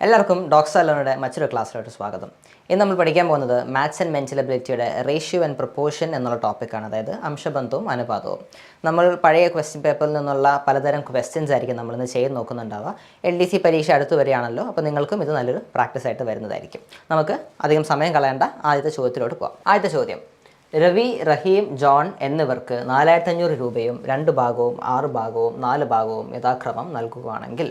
എല്ലാവർക്കും ഡോക്ടർ അലോണയുടെ മറ്റൊരു ക്ലാസ്സിലോട്ട് സ്വാഗതം. ഇന്ന് നമ്മൾ പഠിക്കാൻ പോകുന്നത് മാത്സ് ആൻഡ് മെൻ്റൽ എബിലിറ്റിയുടെ റേഷ്യോ ആൻഡ് പ്രൊപ്പോർഷൻ എന്നുള്ള ടോപ്പിക്കാണ്. അതായത് അംശബന്ധവും അനുപാതവും. നമ്മൾ പഴയ ക്വസ്റ്റ്യൻ പേപ്പറിൽ നിന്നുള്ള പലതരം ക്വസ്റ്റ്യൻസ് ആയിരിക്കും നമ്മളിന്ന് ചെയ്ത് നോക്കുന്നുണ്ടാവുക. LDC പരീക്ഷ അടുത്ത് വരികയാണല്ലോ, അപ്പോൾ നിങ്ങൾക്കും ഇത് നല്ലൊരു പ്രാക്ടീസ് ആയിട്ട് വരുന്നതായിരിക്കും. നമുക്ക് അധികം സമയം കളയേണ്ട ആദ്യത്തെ ചോദ്യത്തിലോട്ട് പോകാം. ആദ്യത്തെ ചോദ്യം: രവി, റഹീം, ജോൺ എന്നിവർക്ക് 4500 രൂപയും 2 ഭാഗവും 6 ഭാഗവും 4 ഭാഗവും യഥാക്രമം നൽകുകയാണെങ്കിൽ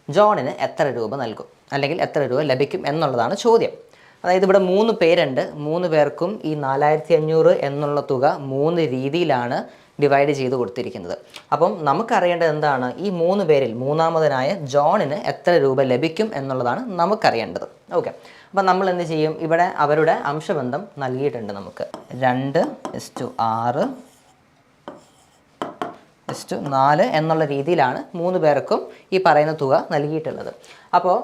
ജോണിന് എത്ര രൂപ നൽകും, അല്ലെങ്കിൽ എത്ര രൂപ ലഭിക്കും എന്നുള്ളതാണ് ചോദ്യം. അതായത് ഇവിടെ 3 പേരുണ്ട്. 3 പേർക്കും ഈ 4500 എന്നുള്ള തുക 3 രീതിയിലാണ് ഡിവൈഡ് ചെയ്ത് കൊടുത്തിരിക്കുന്നത്. അപ്പം നമുക്കറിയേണ്ടത് എന്താണ്, ഈ 3 പേരിൽ മൂന്നാമതനായ ജോണിന് എത്ര രൂപ ലഭിക്കും എന്നുള്ളതാണ് നമുക്കറിയേണ്ടത്. ഓക്കെ, അപ്പം നമ്മൾ എന്ത് ചെയ്യും, ഇവിടെ അവരുടെ അംശബന്ധം നൽകിയിട്ടുണ്ട്. നമുക്ക് 2:6:4 എന്നുള്ള രീതിയിലാണ് 3 പേർക്കും ഈ പറയുന്ന തുക നൽകിയിട്ടുള്ളത്. അപ്പോൾ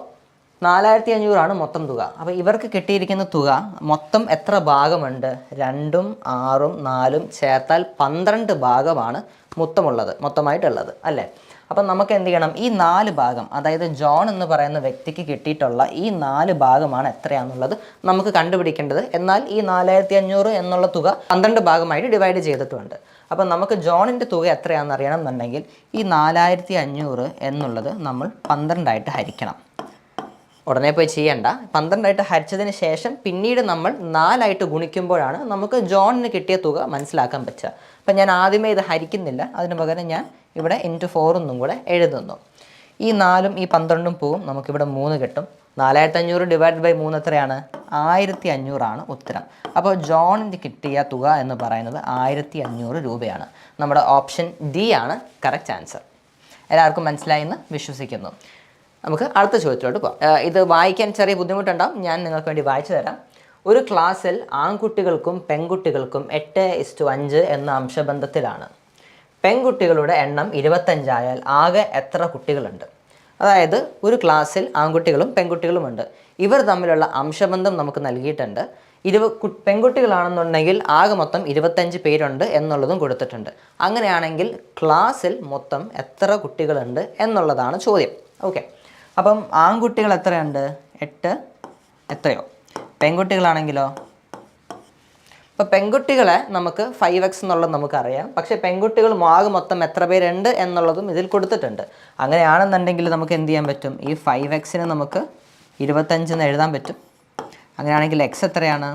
4500 മൊത്തം തുക. അപ്പോൾ ഇവർക്ക് കിട്ടിയിരിക്കുന്ന തുക മൊത്തം എത്ര ഭാഗമുണ്ട്? 2ഉം 6ഉം 4ഉം ചേർത്താൽ 12 ഭാഗമാണ് മൊത്തമായിട്ടുള്ളത് അല്ലേ? അപ്പം നമുക്ക് എന്ത് ചെയ്യണം, ഈ 4 ഭാഗം, അതായത് ജോൺ എന്ന് പറയുന്ന വ്യക്തിക്ക് കിട്ടിയിട്ടുള്ള ഈ 4 ഭാഗമാണ് എത്രയാണെന്നുള്ളത് നമുക്ക് കണ്ടുപിടിക്കേണ്ടത്. എന്നാൽ ഈ 4500 എന്നുള്ള തുക 12 ഭാഗമായിട്ട് ഡിവൈഡ് ചെയ്തിട്ടുണ്ട്. അപ്പം നമുക്ക് ജോണിൻ്റെ തുക എത്രയാണെന്ന് അറിയണം എന്നുണ്ടെങ്കിൽ ഈ 4500 എന്നുള്ളത് നമ്മൾ 12 ഹരിക്കണം. ഉടനെ പോയി ചെയ്യേണ്ട. 12 ഹരിച്ചതിന് ശേഷം പിന്നീട് നമ്മൾ 4 ഗുണിക്കുമ്പോഴാണ് നമുക്ക് ജോണിന് കിട്ടിയ തുക മനസ്സിലാക്കാൻ പറ്റുക. അപ്പം ഞാൻ ആദ്യമേ ഇത് ഹരിക്കുന്നില്ല, അതിന് പകരം ഞാൻ ഇവിടെ *4 എന്നും കൂടെ എഴുതുന്നു. ഈ 4ഉം ഈ 12ഉം പോവും, നമുക്കിവിടെ 3 കിട്ടും. 4500 ഡിവൈഡ് ബൈ 3 എത്രയാണ്? 1500 ഉത്തരം. അപ്പോൾ ജോണിന് കിട്ടിയ തുക എന്ന് പറയുന്നത് 1500 രൂപയാണ്. നമ്മുടെ ഓപ്ഷൻ ഡി ആണ് കറക്റ്റ് ആൻസർ. എല്ലാവർക്കും മനസ്സിലായി എന്ന് വിശ്വസിക്കുന്നു. നമുക്ക് അടുത്ത ചോദ്യത്തിലോട്ട് പോകാം. ഇത് വായിക്കാൻ ചെറിയ ബുദ്ധിമുട്ടുണ്ടാവും, ഞാൻ നിങ്ങൾക്ക് വേണ്ടി വായിച്ചു തരാം. ഒരു ക്ലാസ്സിൽ ആൺകുട്ടികൾക്കും പെൺകുട്ടികൾക്കും 8:5 എന്ന അംശബന്ധത്തിലാണ്. പെൺകുട്ടികളുടെ എണ്ണം 25 ആയാൽ ആകെ എത്ര കുട്ടികളുണ്ട്? അതായത് ഒരു ക്ലാസ്സിൽ ആൺകുട്ടികളും പെൺകുട്ടികളുമുണ്ട്. ഇവർ തമ്മിലുള്ള അംശബന്ധം നമുക്ക് നൽകിയിട്ടുണ്ട്. പെൺകുട്ടികളാണെന്നുണ്ടെങ്കിൽ ആകെ മൊത്തം 25 പേരുണ്ട് എന്നുള്ളതും കൊടുത്തിട്ടുണ്ട്. അങ്ങനെയാണെങ്കിൽ ക്ലാസ്സിൽ മൊത്തം എത്ര കുട്ടികളുണ്ട് എന്നുള്ളതാണ് ചോദ്യം. ഓക്കെ, അപ്പം ആൺകുട്ടികൾ എത്രയുണ്ട്? 8 എത്രയോ. പെൺകുട്ടികളാണെങ്കിലോ? ഇപ്പോൾ പെൺകുട്ടികളെ നമുക്ക് 5x എന്നുള്ളത് നമുക്കറിയാം. പക്ഷേ പെൺകുട്ടികൾ ആകെ മൊത്തം എത്ര പേരുണ്ട് എന്നുള്ളതും ഇതിൽ കൊടുത്തിട്ടുണ്ട്. അങ്ങനെയാണെന്നുണ്ടെങ്കിൽ നമുക്ക് എന്ത് ചെയ്യാൻ പറ്റും, ഈ 5xന് നമുക്ക് 25 എന്ന് എഴുതാൻ പറ്റും. അങ്ങനെയാണെങ്കിൽ x എത്രയാണ്?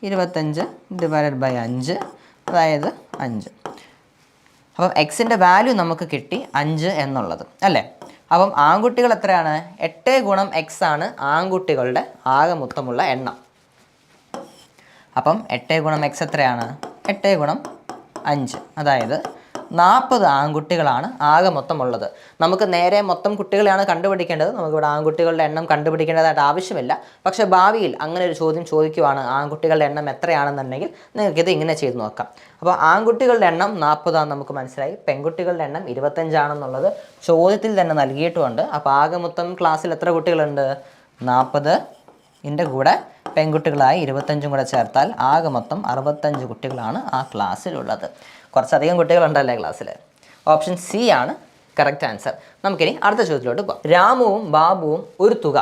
25 ഡിവൈഡഡ് ബൈ 5, അതായത് 5. അപ്പം എക്സിൻ്റെ വാല്യൂ നമുക്ക് കിട്ടി 5 എന്നുള്ളത് അല്ലേ? അപ്പം ആൺകുട്ടികൾ എത്രയാണ്? 8 ഗുണം x ആണ് ആൺകുട്ടികളുടെ ആകെ മൊത്തമുള്ള എണ്ണം. അപ്പം 8 ഗുണം x എത്രയാണ്? 8 ഗുണം 5, അതായത് 40 ആൺകുട്ടികളാണ് ആകെ മൊത്തമുള്ളത്. നമുക്ക് നേരെ മൊത്തം കുട്ടികളെയാണ് കണ്ടുപിടിക്കേണ്ടത്. നമുക്കിവിടെ ആൺകുട്ടികളുടെ എണ്ണം കണ്ടുപിടിക്കേണ്ടതായിട്ട് ആവശ്യമില്ല. പക്ഷേ ഭാവിയിൽ അങ്ങനെ ഒരു ചോദ്യം ചോദിക്കുവാണ്, ആൺകുട്ടികളുടെ എണ്ണം എത്രയാണെന്നുണ്ടെങ്കിൽ നിങ്ങൾക്കിത് ഇങ്ങനെ ചെയ്ത് നോക്കാം. അപ്പോൾ ആൺകുട്ടികളുടെ എണ്ണം 40 നമുക്ക് മനസ്സിലായി. പെൺകുട്ടികളുടെ എണ്ണം 25 ആണെന്നുള്ളത് ചോദ്യത്തിൽ തന്നെ നൽകിയിട്ടുമുണ്ട്. അപ്പോൾ ആകെ മൊത്തം ക്ലാസ്സിൽ എത്ര കുട്ടികളുണ്ട്? 40ൻ്റെ കൂടെ പെൺകുട്ടികളായി 25 കൂടെ ചേർത്താൽ ആകെ മൊത്തം 65 കുട്ടികളാണ് ആ ക്ലാസ്സിലുള്ളത്. കുറച്ചധികം കുട്ടികളുണ്ടല്ലേ ക്ലാസ്സിൽ. ഓപ്ഷൻ സി ആണ് കറക്റ്റ് ആൻസർ. നമുക്കിനി അടുത്ത ചോദ്യത്തിലോട്ട് പോകാം. രാമുവും ബാബുവും ഒരു തുക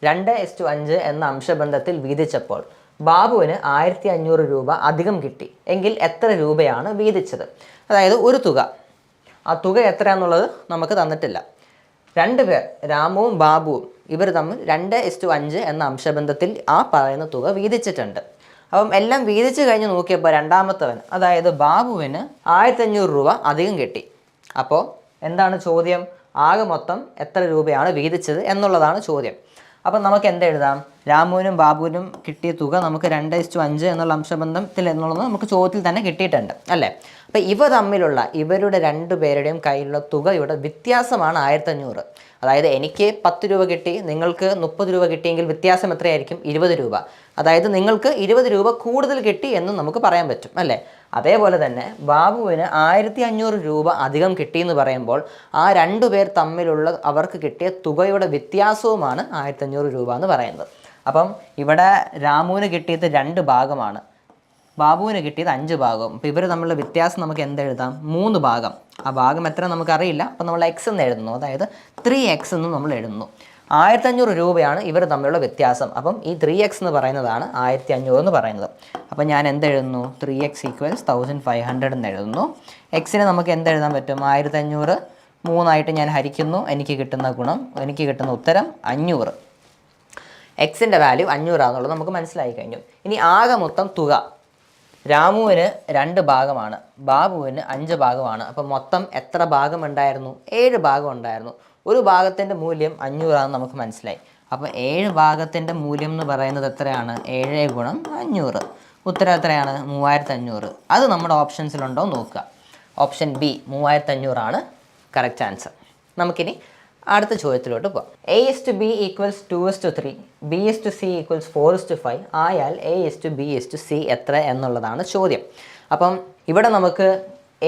2:5 എന്ന അംശബന്ധത്തിൽ വീതിച്ചപ്പോൾ ബാബുവിന് 1500 രൂപ അധികം കിട്ടി എങ്കിൽ എത്ര രൂപയാണ് വീതിച്ചത്? അതായത് ഒരു തുക, ആ തുക എത്രയാണെന്നുള്ളത് നമുക്ക് തന്നിട്ടില്ല. 2 പേർ, രാമുവും ബാബുവും, ഇവർ തമ്മിൽ 2:5 എന്ന അംശബന്ധത്തിൽ ആ പറയുന്ന തുക വീതിച്ചിട്ടുണ്ട്. അപ്പം എല്ലാം വീതിച്ച് കഴിഞ്ഞ് നോക്കിയപ്പോൾ രണ്ടാമത്തവൻ, അതായത് ബാബുവിന് 1500 രൂപ അധികം കിട്ടി. അപ്പോൾ എന്താണ് ചോദ്യം? ആകെ മൊത്തം എത്ര രൂപയാണ് വീതിച്ചത് എന്നുള്ളതാണ് ചോദ്യം. അപ്പം നമുക്ക് എന്തെഴുതാം? രാമുവിനും ബാബുവിനും കിട്ടിയ തുക നമുക്ക് 2:5 എന്നുള്ള അംശബന്ധത്തിൽ എന്നുള്ളത് നമുക്ക് ചോദ്യത്തിൽ തന്നെ കിട്ടിയിട്ടുണ്ട് അല്ലേ? അപ്പം ഇവരുടെ 2 പേരുടെയും കയ്യിലുള്ള തുകയുടെ വ്യത്യാസമാണ് 1500. അതായത് എനിക്ക് 10 രൂപ കിട്ടി, നിങ്ങൾക്ക് 30 രൂപ കിട്ടിയെങ്കിൽ വ്യത്യാസം എത്രയായിരിക്കും? 20 രൂപ. അതായത് നിങ്ങൾക്ക് 20 രൂപ കൂടുതൽ കിട്ടി എന്ന് നമുക്ക് പറയാൻ പറ്റും അല്ലേ? അതേപോലെ തന്നെ ബാബുവിന് 1500 രൂപ അധികം കിട്ടിയെന്ന് പറയുമ്പോൾ ആ 2 പേർ തമ്മിലുള്ള അവർക്ക് കിട്ടിയ തുകയുടെ വ്യത്യാസവുമാണ് 1500 രൂപ എന്ന് പറയുന്നത്. അപ്പം ഇവിടെ രാമുവിന് കിട്ടിയത് 2 ഭാഗമാണ്, ബാബുവിന് കിട്ടിയത് 5 ഭാഗവും. അപ്പോൾ ഇവർ തമ്മിലുള്ള വ്യത്യാസം നമുക്ക് എന്തെഴുതാം? 3 ഭാഗം. ആ ഭാഗം എത്ര നമുക്കറിയില്ല, അപ്പോൾ നമ്മൾ x എന്ന് എഴുതുന്നു, അതായത് 3x എന്നും നമ്മൾ എഴുതുന്നു. 1500 രൂപയാണ് ഇവർ തമ്മിലുള്ള വ്യത്യാസം. അപ്പം ഈ 3x എന്ന് പറയുന്നതാണ് 1500 എന്ന് പറയുന്നത്. അപ്പം ഞാൻ എന്തെഴുതുന്നു? 3x ഈക്വൽസ് 1500 എന്ന് എഴുതുന്നു. എക്സിന് നമുക്ക് എന്തെഴുതാൻ പറ്റും? 1500 3ആയിട്ട് ഞാൻ ഹരിക്കുന്നു. എനിക്ക് കിട്ടുന്ന ഉത്തരം 500. എക്സിൻ്റെ വാല്യൂ 500 ആണെന്നുള്ളത് നമുക്ക് മനസ്സിലായി കഴിഞ്ഞു. ഇനി ആകെ മൊത്തം തുക രാമുവിന് 2 ഭാഗമാണ്, ബാബുവിന് 5 ഭാഗമാണ്. അപ്പം മൊത്തം എത്ര ഭാഗം ഉണ്ടായിരുന്നു? 7 ഭാഗം ഉണ്ടായിരുന്നു. ഒരു ഭാഗത്തിൻ്റെ മൂല്യം 500 ആണെന്ന് നമുക്ക് മനസ്സിലായി. അപ്പോൾ 7 ഭാഗത്തിൻ്റെ മൂല്യം എന്ന് പറയുന്നത് എത്രയാണ്? 7 ഗുണം 500. ഉത്തരം എത്രയാണ്? 3500. അത് നമ്മുടെ ഓപ്ഷൻസിലുണ്ടോ നോക്കുക. ഓപ്ഷൻ ബി 3500 ആണ് കറക്റ്റ് ആൻസർ. നമുക്കിനി അടുത്ത ചോദ്യത്തിലോട്ട് പോകാം. A/B ഈക്വൽസ് 2:3, B/C ഈക്വൽസ് 4:5 ആയാൽ A/B/C എത്ര എന്നുള്ളതാണ് ചോദ്യം. അപ്പം ഇവിടെ നമുക്ക്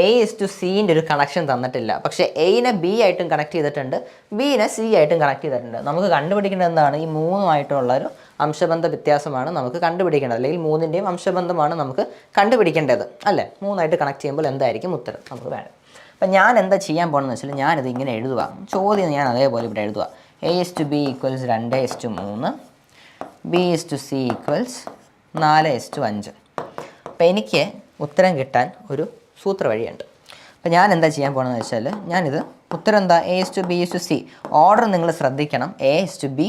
A/Cൻ്റെ ഒരു കണക്ഷൻ തന്നിട്ടില്ല. പക്ഷേ എയിനെ B ആയിട്ടും കണക്ട് ചെയ്തിട്ടുണ്ട്, ബിനെ C ആയിട്ടും കണക്ട് ചെയ്തിട്ടുണ്ട്. നമുക്ക് കണ്ടുപിടിക്കേണ്ടത് എന്താണ്? ഈ 3ആയിട്ടുള്ളൊരു അംശബന്ധ വ്യത്യാസമാണ് നമുക്ക് കണ്ടുപിടിക്കേണ്ടത്, അല്ലെങ്കിൽ 3ൻ്റെയും അംശബന്ധമാണ് നമുക്ക് കണ്ടുപിടിക്കേണ്ടത് അല്ലേ? 3ആയിട്ട് കണക്ട് ചെയ്യുമ്പോൾ എന്തായിരിക്കും ഉത്തരം നമുക്ക് വേണം. അപ്പം ഞാൻ എന്താ ചെയ്യാൻ പോകണമെന്ന് വെച്ചാൽ ഞാനിത് ഇങ്ങനെ എഴുതുക. ചോദ്യം ഞാൻ അതേപോലെ ഇവിടെ എഴുതുക. A/B equals 2:3, B/C equals 4:5. അപ്പം എനിക്ക് ഉത്തരം കിട്ടാൻ ഒരു സൂത്ര വഴിയുണ്ട്. അപ്പം ഞാൻ എന്താ ചെയ്യാൻ പോകണമെന്ന് വെച്ചാൽ ഞാനിത് ഉത്തരം എന്താ? A/B/C. ഓർഡർ നിങ്ങൾ ശ്രദ്ധിക്കണം. A/B,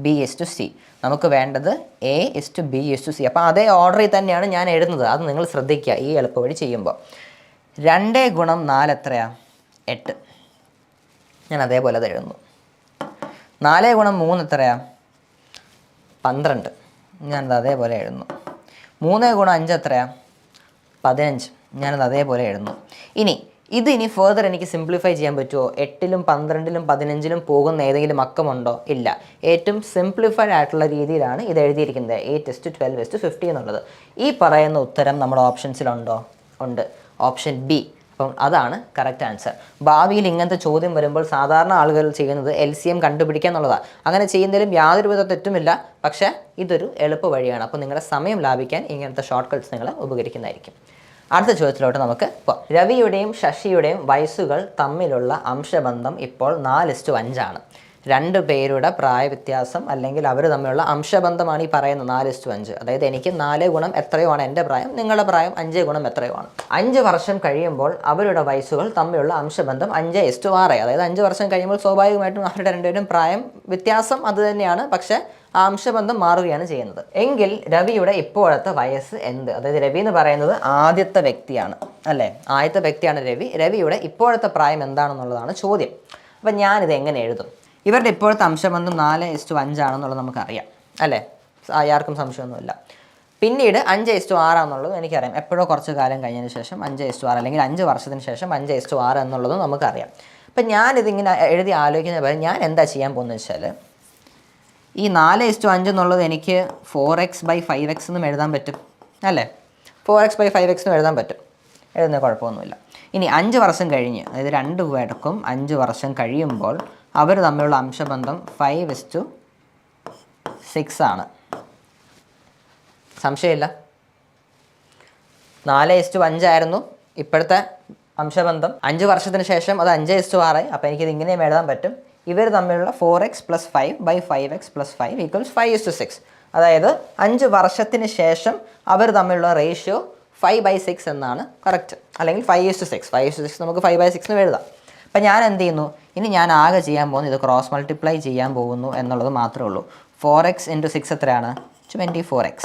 B/C. നമുക്ക് വേണ്ടത് A/B/C. അപ്പോൾ അതേ ഓർഡറിൽ തന്നെയാണ് ഞാൻ എഴുതുന്നത്. അത് നിങ്ങൾ ശ്രദ്ധിക്കുക ഈ എളുപ്പവഴി ചെയ്യുമ്പോൾ. 2 ഗുണം 4 എത്രയാണ്? 8. ഞാൻ അതേപോലെ അത് എഴുതുന്നു. 4 ഗുണം 3 എത്രയാണ്? 12. ഞാനത് അതേപോലെ എഴുതുന്നു. 3 ഗുണം 5 എത്രയാണ്? 15. ഞാനത് അതേപോലെ എഴുതുന്നു. ഇനി ഫർദർ എനിക്ക് സിംപ്ലിഫൈ ചെയ്യാൻ പറ്റുമോ? 8ലും 12ലും 15ലും പോകുന്ന ഏതെങ്കിലും അക്കമുണ്ടോ? ഇല്ല. ഏറ്റവും സിംപ്ലിഫൈഡ് ആയിട്ടുള്ള രീതിയിലാണ് ഇത് എഴുതിയിരിക്കുന്നത്. 8:12:50 എന്നുള്ളത്. ഈ പറയുന്ന ഉത്തരം നമ്മുടെ ഓപ്ഷൻസിലുണ്ടോ? ഉണ്ട്. Option B. അപ്പം അതാണ് കറക്റ്റ് ആൻസർ. ഭാവിയിൽ ഇങ്ങനത്തെ ചോദ്യം വരുമ്പോൾ സാധാരണ ആളുകൾ ചെയ്യുന്നത് LCM കണ്ടുപിടിക്കുക എന്നുള്ളതാണ്. അങ്ങനെ ചെയ്യുന്നതിലും യാതൊരു വിധ തെറ്റുമില്ല. പക്ഷേ ഇതൊരു എളുപ്പ വഴിയാണ്. അപ്പോൾ നിങ്ങളുടെ സമയം ലാഭിക്കാൻ ഇങ്ങനത്തെ ഷോർട്ട് കട്ട്സ് നിങ്ങൾ ഉപകരിക്കുന്നതായിരിക്കും. അടുത്ത ചോദ്യത്തിലോട്ട് നമുക്ക് പോകാം. രവിയുടെയും ശശിയുടെയും വയസ്സുകൾ തമ്മിലുള്ള അംശബന്ധം ഇപ്പോൾ 4:5 ആണ്. 2 പേരുടെ പ്രായ വ്യത്യാസം അല്ലെങ്കിൽ അവർ തമ്മിലുള്ള അംശബന്ധമാണ് ഈ പറയുന്നത് 4:5. അതായത് എനിക്ക് 4 ഗുണം എത്രയോ ആണ് എൻ്റെ പ്രായം, നിങ്ങളുടെ പ്രായം 5 ഗുണം എത്രയോ ആണ്. 5 വർഷം കഴിയുമ്പോൾ അവരുടെ വയസ്സുകൾ തമ്മിലുള്ള അംശബന്ധം 5:6. അതായത് 5 വർഷം കഴിയുമ്പോൾ സ്വാഭാവികമായിട്ടും അവരുടെ 2പേരും പ്രായം വ്യത്യാസം അത് തന്നെയാണ്, പക്ഷേ ആ അംശബന്ധം മാറുകയാണ് ചെയ്യുന്നത്. എങ്കിൽ രവിയുടെ ഇപ്പോഴത്തെ വയസ്സ് എന്ത്? അതായത് രവി എന്ന് പറയുന്നത് ആദ്യത്തെ വ്യക്തിയാണ് അല്ലേ? ആദ്യത്തെ വ്യക്തിയാണ് രവി. രവിയുടെ ഇപ്പോഴത്തെ പ്രായം എന്താണെന്നുള്ളതാണ് ചോദ്യം. അപ്പം ഞാനിത് എങ്ങനെ എഴുതും? ഇവരുടെ ഇപ്പോഴത്തെ അംശബന്ധം 4:5 ആണെന്നുള്ളത് നമുക്കറിയാം അല്ലേ? ആർക്കും സംശയമൊന്നുമില്ല. പിന്നീട് 5:6 എന്നുള്ളത് എനിക്കറിയാം. എപ്പോഴോ കുറച്ച് കാലം കഴിഞ്ഞതിന് ശേഷം 5:6 അല്ലെങ്കിൽ 5 വർഷത്തിന് ശേഷം 5:6 എന്നുള്ളതും നമുക്കറിയാം. അപ്പം ഞാനിതിങ്ങനെ എഴുതി ആലോചിക്കുന്ന പോലെ ഞാൻ എന്താ ചെയ്യാൻ പോകുന്നത് വെച്ചാൽ ഈ 4:5 എന്നുള്ളത് എനിക്ക് 4x/5x എന്നും എഴുതാൻ പറ്റും അല്ലേ? 4x/5x എന്നും എഴുതാൻ പറ്റും. എഴുതുന്ന കുഴപ്പമൊന്നുമില്ല. ഇനി 5 വർഷം കഴിഞ്ഞ്, അതായത് 2 പേർക്കും 5 വർഷം കഴിയുമ്പോൾ അവർ തമ്മിലുള്ള അംശബന്ധം 5:6 ആണ്. സംശയമില്ല. 4:5 ആയിരുന്നു ഇപ്പോഴത്തെ അംശബന്ധം. 5 വർഷത്തിന് ശേഷം അത് 5:6 ആയി. അപ്പോൾ എനിക്കിത് ഇങ്ങനെയും എഴുതാൻ പറ്റും. ഇവർ തമ്മിലുള്ള 4x+5/5x+5 = 5:6. അതായത് 5 വർഷത്തിന് ശേഷം അവർ തമ്മിലുള്ള റേഷ്യോ 5/6 എന്നാണ് കറക്റ്റ്. അല്ലെങ്കിൽ 5:6. 5:6 നമുക്ക് 5/6 എന്ന് എഴുതാം. അപ്പം ഞാൻ എന്ത് ചെയ്യുന്നു? ഇനി ഞാൻ ആകെ ചെയ്യാൻ പോകുന്നു ഇത് ക്രോസ് മൾട്ടിപ്ലൈ ചെയ്യാൻ പോകുന്നു എന്നുള്ളത് മാത്രമേ ഉള്ളൂ. 4x × 6 എത്രയാണ്? 24x.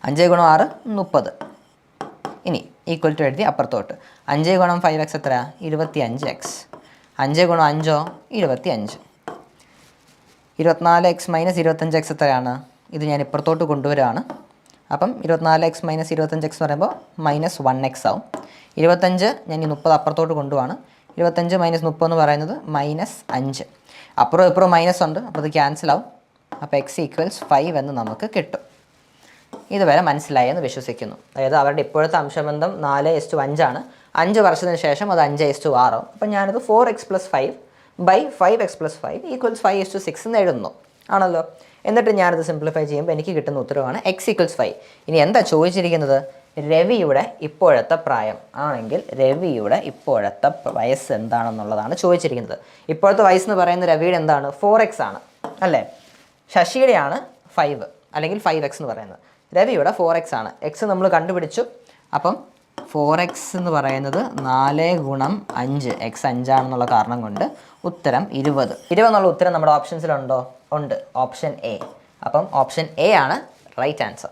5 ഗുണം 6 30. ഇനി ഈക്വൽ ടു എഴുതി അപ്പുറത്തോട്ട്. 5 ഗുണം 5x എത്രയാണ്? 25x. 5 ഗുണം 5 25. 24x - 25x എത്രയാണ്? ഇത് ഞാൻ ഇപ്പുറത്തോട്ട് കൊണ്ടുവരികയാണ്. അപ്പം 24x - 25x എന്ന് പറയുമ്പോൾ -1x ആവും. 25 ഞാൻ ഈ 30 അപ്പുറത്തോട്ട് കൊണ്ടുപോവാണ്. 25 - 30 എന്ന് പറയുന്നത് -5. അപ്പുറം ഇപ്പുറം മൈനസ് ഉണ്ട്, അപ്പോൾ അത് ക്യാൻസലാവും. അപ്പോൾ x = 5 എന്ന് നമുക്ക് കിട്ടും. ഇതുവരെ മനസ്സിലായി എന്ന് വിശ്വസിക്കുന്നു. അതായത് അവരുടെ ഇപ്പോഴത്തെ അംശബന്ധം 4:5 ആണ്. 5 വർഷത്തിന് ശേഷം അത് 5:6 ആവും. അപ്പം ഞാനത് 4x+5/5x+5 = 5:6 എന്ന് എഴുതുന്നു ആണല്ലോ. എന്നിട്ട് ഞാനത് സിംപ്ലിഫൈ ചെയ്യുമ്പോൾ എനിക്ക് കിട്ടുന്ന ഉത്തരവാണ് x = 5. ഇനി എന്താ ചോദിച്ചിരിക്കുന്നത്? രവിയുടെ ഇപ്പോഴത്തെ പ്രായം ആണെങ്കിൽ രവിയുടെ ഇപ്പോഴത്തെ വയസ്സ് എന്താണെന്നുള്ളതാണ് ചോദിച്ചിരിക്കുന്നത്. ഇപ്പോഴത്തെ വയസ്സെന്ന് പറയുന്ന രവിയുടെ എന്താണ്? 4x ആണ് അല്ലേ? ശശിയുടെയാണ് 5 അല്ലെങ്കിൽ 5x എന്ന് പറയുന്നത്. രവിയുടെ 4x ആണ്. എക്സ് നമ്മൾ കണ്ടുപിടിച്ചു. അപ്പം 4x എന്ന് പറയുന്നത് 4 ഗുണം 5, x 5 ആണെന്നുള്ള കാരണം കൊണ്ട് ഉത്തരം 20. 20 എന്നുള്ള ഉത്തരം നമ്മുടെ ഓപ്ഷൻസിലുണ്ടോ? ഉണ്ട്, ഓപ്ഷൻ എ. അപ്പം ഓപ്ഷൻ എ ആണ് റൈറ്റ് ആൻസർ.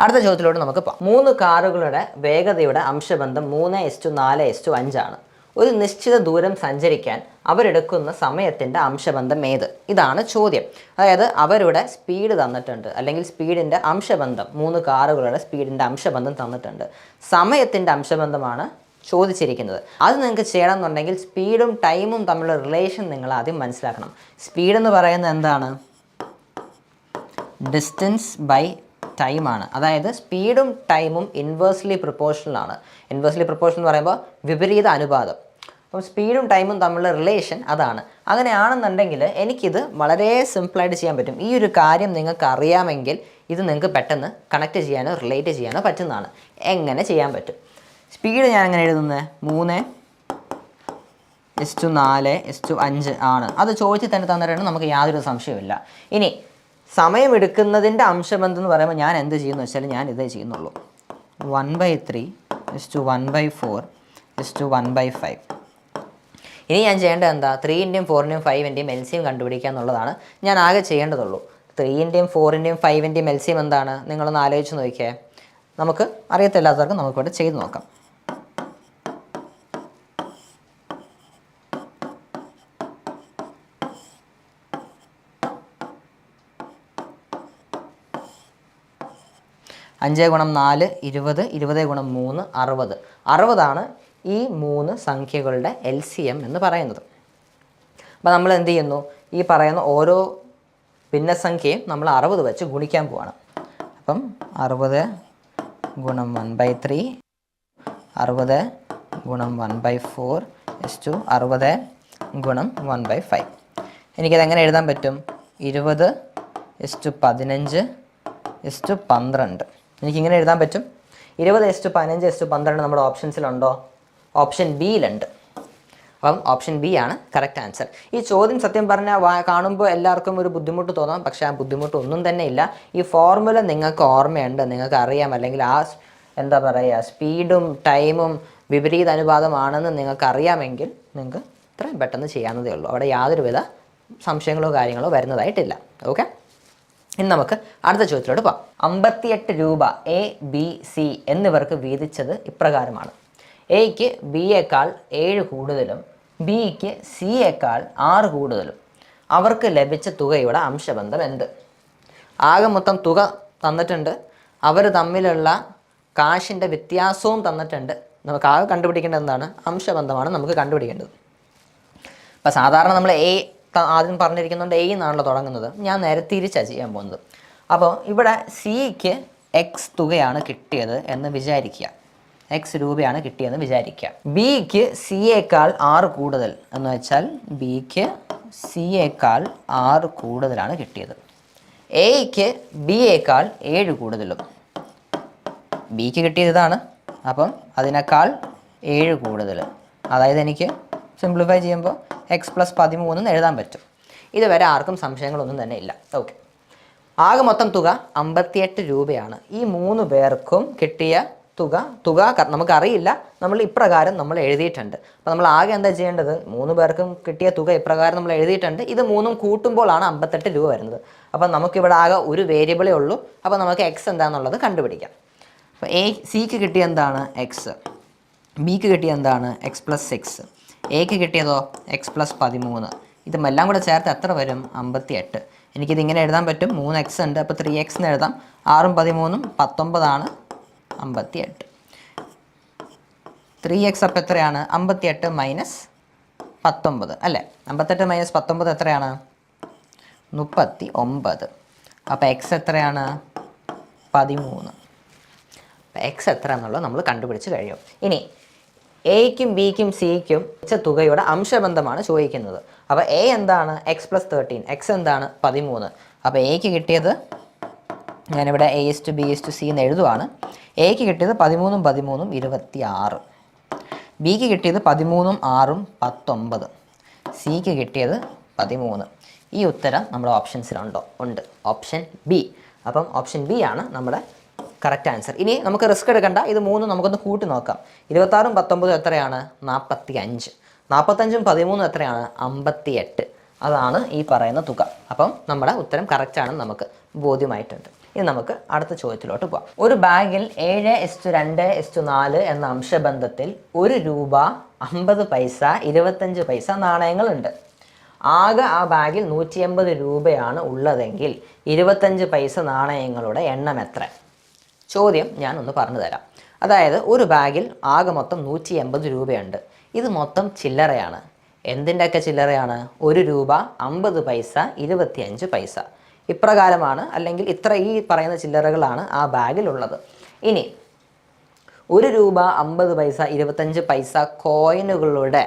അടുത്ത ചോദ്യത്തിലോട്ട് നമുക്ക് പോകാം. 3 കാറുകളുടെ വേഗതയുടെ അംശബന്ധം 3:4:5 ആണ്. ഒരു നിശ്ചിത ദൂരം സഞ്ചരിക്കാൻ അവരെടുക്കുന്ന സമയത്തിൻ്റെ അംശബന്ധം ഏത്? ഇതാണ് ചോദ്യം. അതായത് അവരുടെ സ്പീഡ് തന്നിട്ടുണ്ട്, അല്ലെങ്കിൽ സ്പീഡിൻ്റെ അംശബന്ധം, 3 കാറുകളുടെ സ്പീഡിൻ്റെ അംശബന്ധം തന്നിട്ടുണ്ട്. സമയത്തിൻ്റെ അംശബന്ധമാണ് ചോദിച്ചിരിക്കുന്നത്. അത് നിങ്ങൾക്ക് ചെയ്യണം എന്നുണ്ടെങ്കിൽ സ്പീഡും ടൈമും തമ്മിലുള്ള റിലേഷൻ നിങ്ങൾ ആദ്യം മനസ്സിലാക്കണം. സ്പീഡ് എന്ന് പറയുന്നത് എന്താണ്? ഡിസ്റ്റൻസ് ബൈ ടൈമാണ്. അതായത് സ്പീഡും ടൈമും ഇൻവേഴ്സ്ലി പ്രൊപ്പോർഷണൽ ആണ്. ഇൻവേഴ്സ്ലി പ്രൊപ്പോർഷണൽ എന്ന് പറയുമ്പോൾ വിപരീത അനുപാതം. അപ്പം സ്പീഡും ടൈമും തമ്മിലുള്ള റിലേഷൻ അതാണ്. അങ്ങനെയാണെന്നുണ്ടെങ്കിൽ എനിക്കിത് വളരെ സിമ്പിളായിട്ട് ചെയ്യാൻ പറ്റും. ഈ ഒരു കാര്യം നിങ്ങൾക്ക് അറിയാമെങ്കിൽ ഇത് നിങ്ങൾക്ക് പെട്ടെന്ന് കണക്ട് ചെയ്യാനോ റിലേറ്റ് ചെയ്യാനോ പറ്റുന്നതാണ്. എങ്ങനെ ചെയ്യാൻ പറ്റും? സ്പീഡ് ഞാൻ എങ്ങനെ എഴുതുന്നത്? 3:4:5 ആണ്. അത് ചോദിച്ച് തന്നെ തന്നിട്ടുണ്ട്, നമുക്ക് യാതൊരു സംശയമില്ല. ഇനി സമയമെടുക്കുന്നതിൻ്റെ അംശബന്ധം എന്ന് പറയുമ്പോൾ ഞാൻ എന്ത് ചെയ്യുന്നു വെച്ചാൽ ഞാൻ ഇതേ ചെയ്യുന്നുള്ളൂ. 1/3:1/4:1/5. ഇനി ഞാൻ ചെയ്യേണ്ടത് എന്താ? 3-ൻ്റെയും 4-ൻ്റെയും 5-ൻ്റെയും എൽസിയം കണ്ടുപിടിക്കുക എന്നുള്ളതാണ് ഞാൻ ആകെ ചെയ്യേണ്ടതുള്ളൂ. 3-ൻ്റെയും 4-ൻ്റെയും 5-ൻ്റെയും എൽസിയം എന്താണ്? നിങ്ങളൊന്ന് ആലോചിച്ച് നോക്കിയേ. നമുക്ക് അറിയത്തില്ലാത്തവർക്ക് നമുക്കിവിടെ ചെയ്ത് നോക്കാം. അഞ്ച് ഗുണം 4 20, 20 ഗുണം 3 60. 60 ഈ 3 സംഖ്യകളുടെ LCM എന്ന് പറയുന്നത്. അപ്പോൾ നമ്മൾ എന്ത് ചെയ്യുന്നു? ഈ പറയുന്ന ഓരോ ഭിന്നസംഖ്യയും നമ്മൾ 60 വെച്ച് ഗുണിക്കാൻ പോവാണ്. അപ്പം 60 ഗുണം 1/3, 60 ഗുണം 1/4 60 ഗുണം 1/5. എനിക്കതെങ്ങനെ എഴുതാൻ പറ്റും? 20:15:12. എനിക്കിങ്ങനെ എഴുതാൻ പറ്റും. 20:15:12 നമ്മുടെ ഓപ്ഷൻസിലുണ്ടോ? ഓപ്ഷൻ ബിയിലുണ്ട്. അപ്പം ഓപ്ഷൻ ബി ആണ് കറക്റ്റ് ആൻസർ. ഈ ചോദ്യം സത്യം പറഞ്ഞാൽ കാണുമ്പോൾ എല്ലാവർക്കും ഒരു ബുദ്ധിമുട്ട് തോന്നാം, പക്ഷേ ആ ബുദ്ധിമുട്ട് ഒന്നും തന്നെ ഇല്ല. ഈ ഫോർമുല നിങ്ങൾക്ക് ഓർമ്മയുണ്ട്, നിങ്ങൾക്ക് അറിയാം, അല്ലെങ്കിൽ ആ എന്താ പറയുക സ്പീഡും ടൈമും വിപരീത അനുപാതമാണെന്ന് നിങ്ങൾക്ക് അറിയാമെങ്കിൽ നിങ്ങൾക്ക് ഇത്രയും പെട്ടെന്ന് ചെയ്യാവുന്നതേ ഉള്ളൂ. അവിടെ യാതൊരുവിധ സംശയങ്ങളോ കാര്യങ്ങളോ വരുന്നതായിട്ടില്ല. ഓക്കെ, ഇനി നമുക്ക് അടുത്ത ചോദ്യത്തിലോട്ട് പോകാം. 58 രൂപ എ ബി സി എന്നിവർക്ക് വീതിച്ചത് ഇപ്രകാരമാണ്. എയ്ക്ക് ബിയേക്കാൾ 7 കൂടുതലും ബിക്ക് സിയേക്കാൾ 6 കൂടുതലും. അവർക്ക് ലഭിച്ച തുകയുടെ അംശബന്ധം എന്ത്? ആകെ മൊത്തം തുക തന്നിട്ടുണ്ട്, അവർ തമ്മിലുള്ള കാശിൻ്റെ വ്യത്യാസവും തന്നിട്ടുണ്ട്. നമുക്ക് ആകെ കണ്ടുപിടിക്കേണ്ടത് എന്താണ്? അംശബന്ധമാണ് നമുക്ക് കണ്ടുപിടിക്കേണ്ടത്. അപ്പോൾ സാധാരണ നമ്മൾ ആദ്യം പറഞ്ഞിരിക്കുന്നുണ്ട് എ എന്നാണല്ലോ തുടങ്ങുന്നത്. ഞാൻ നേരെ തിരിച്ചാണ് ചെയ്യാൻ പോകുന്നത്. അപ്പോൾ ഇവിടെ സിക്ക് എക്സ് തുകയാണ് കിട്ടിയത് എന്ന് വിചാരിക്കുക, എക്സ് രൂപയാണ് കിട്ടിയെന്ന് വിചാരിക്കുക. ബിക്ക് സിയേക്കാൾ 6 കൂടുതൽ എന്ന് വെച്ചാൽ ബിക്ക് സിയേക്കാൾ 6 കൂടുതലാണ് കിട്ടിയത്. എയ്ക്ക് ബിയേക്കാൾ 7 കൂടുതലും. ബിക്ക് കിട്ടിയത് ഇതാണ്, അപ്പം അതിനേക്കാൾ 7 കൂടുതൽ. അതായത് എനിക്ക് സിംപ്ലിഫൈ ചെയ്യുമ്പോൾ x+13 എന്ന് എഴുതാൻ പറ്റും. ഇതുവരെ ആർക്കും സംശയങ്ങളൊന്നും തന്നെ ഇല്ല. ഓക്കെ, ആകെ മൊത്തം തുക 58 രൂപയാണ്. ഈ 3 പേർക്കും കിട്ടിയ തുക നമുക്കറിയില്ല, നമ്മൾ ഇപ്രകാരം നമ്മൾ എഴുതിയിട്ടുണ്ട്. അപ്പോൾ നമ്മൾ ആകെ എന്താ ചെയ്യേണ്ടത്? 3 പേർക്കും കിട്ടിയ തുക ഇപ്രകാരം നമ്മൾ എഴുതിയിട്ടുണ്ട്. ഇത് 3ഉം കൂട്ടുമ്പോഴാണ് 58 രൂപ വരുന്നത്. അപ്പം നമുക്കിവിടെ ആകെ ഒരു വേരിയബിളേ ഉള്ളൂ. അപ്പോൾ നമുക്ക് എക്സ് എന്താണെന്നുള്ളത് കണ്ടുപിടിക്കാം. അപ്പോൾ സിക്ക് കിട്ടിയ എന്താണ്? എക്സ്. ബിക്ക് കിട്ടിയ എന്താണ്? x+6. എക്ക് കിട്ടിയതോ x+13. ഇതുമെല്ലാം കൂടെ ചേർത്ത് എത്ര വരും? 58. എനിക്കിതിങ്ങനെ എഴുതാൻ പറ്റും. 3x ഉണ്ട്, അപ്പോൾ 3x എന്ന് എഴുതാം. 6ഉം 13ഉം 19 58. 3x അപ്പോൾ എത്രയാണ്? 58 മൈനസ് 19 അല്ലേ? 58 മൈനസ് 19 എത്രയാണ്? 39. അപ്പോൾ എക്സ് എത്രയാണ്? 13. അപ്പോൾ എക്സ് എത്ര എന്നുള്ളത് നമ്മൾ കണ്ടുപിടിച്ച് കഴിയും. ഇനി എയ്ക്കും ബിക്കും സിക്കും തുകയുടെ അംശബന്ധമാണ് ചോദിക്കുന്നത്. അപ്പോൾ എ എന്താണ്? x+13. എക്സ് എന്താണ്? 13. അപ്പോൾ എയ്ക്ക് കിട്ടിയത് ഞാനിവിടെ A:B:C എന്ന് എഴുതുവാണ്. എക്ക് കിട്ടിയത് 13 13 26, ബിക്ക് കിട്ടിയത് 13 6 19, സിക്ക് കിട്ടിയത് 13. ഈ ഉത്തരം നമ്മുടെ ഓപ്ഷൻസിലുണ്ടോ? ഉണ്ട്, ഓപ്ഷൻ ബി. അപ്പം ഓപ്ഷൻ ബി ആണ് നമ്മുടെ കറക്റ്റ് ആൻസർ. ഇനി നമുക്ക് റിസ്ക് എടുക്കണ്ട, ഇത് മൂന്നും നമുക്കൊന്ന് കൂട്ടി നോക്കാം. 26 19 എത്രയാണ്? 45. 45 13 എത്രയാണ്? 58. അതാണ് ഈ പറയുന്ന തുക. അപ്പം നമ്മുടെ ഉത്തരം കറക്റ്റാണെന്ന് നമുക്ക് ബോധ്യമായിട്ടുണ്ട്. ഇനി നമുക്ക് അടുത്ത ചോദ്യത്തിലോട്ട് പോകാം. ഒരു ബാഗിൽ 7:2:4 എന്ന അംശബന്ധത്തിൽ 1 രൂപ 50 പൈസ 25 പൈസ നാണയങ്ങളുണ്ട്. ആകെ ആ ബാഗിൽ 180 രൂപയാണ് ഉള്ളതെങ്കിൽ 25 പൈസ നാണയങ്ങളുടെ എണ്ണം എത്ര? ചോദ്യം ഞാൻ ഒന്ന് പറഞ്ഞു തരാം. അതായത് ഒരു ബാഗിൽ ആകെ മൊത്തം 180 രൂപയുണ്ട്. ഇത് മൊത്തം ചില്ലറയാണ്. എന്തിൻ്റെയൊക്കെ ചില്ലറയാണ്? 1 രൂപ 50 പൈസ 25 പൈസ. ഇപ്രകാരമാണ്, അല്ലെങ്കിൽ ഇത്ര ഈ പറയുന്ന ചില്ലറകളാണ് ആ ബാഗിലുള്ളത്. ഇനി 1 രൂപ 50 പൈസ 25 പൈസ കോയിനുകളുടെ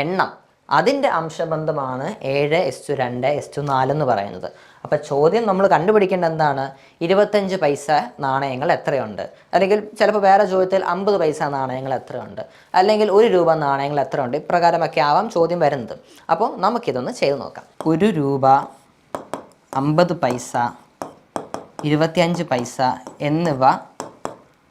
എണ്ണം, അതിൻ്റെ അംശബന്ധമാണ് 7:2:4 എന്ന് പറയുന്നത്. അപ്പോൾ ചോദ്യം നമ്മൾ കണ്ടുപിടിക്കേണ്ട എന്താണ്? 25 പൈസ നാണയങ്ങൾ എത്രയുണ്ട്, അല്ലെങ്കിൽ ചിലപ്പോൾ വേറെ ചോദ്യത്തിൽ 50 പൈസ നാണയങ്ങൾ എത്രയുണ്ട്, അല്ലെങ്കിൽ 1 രൂപ നാണയങ്ങൾ എത്രയുണ്ട്. ഇപ്രകാരമൊക്കെ ആവാം ചോദ്യം വരുന്നത്. അപ്പോൾ നമുക്കിതൊന്ന് ചെയ്ത് നോക്കാം. 1 രൂപ 50 പൈസ 25 പൈസ എന്നിവ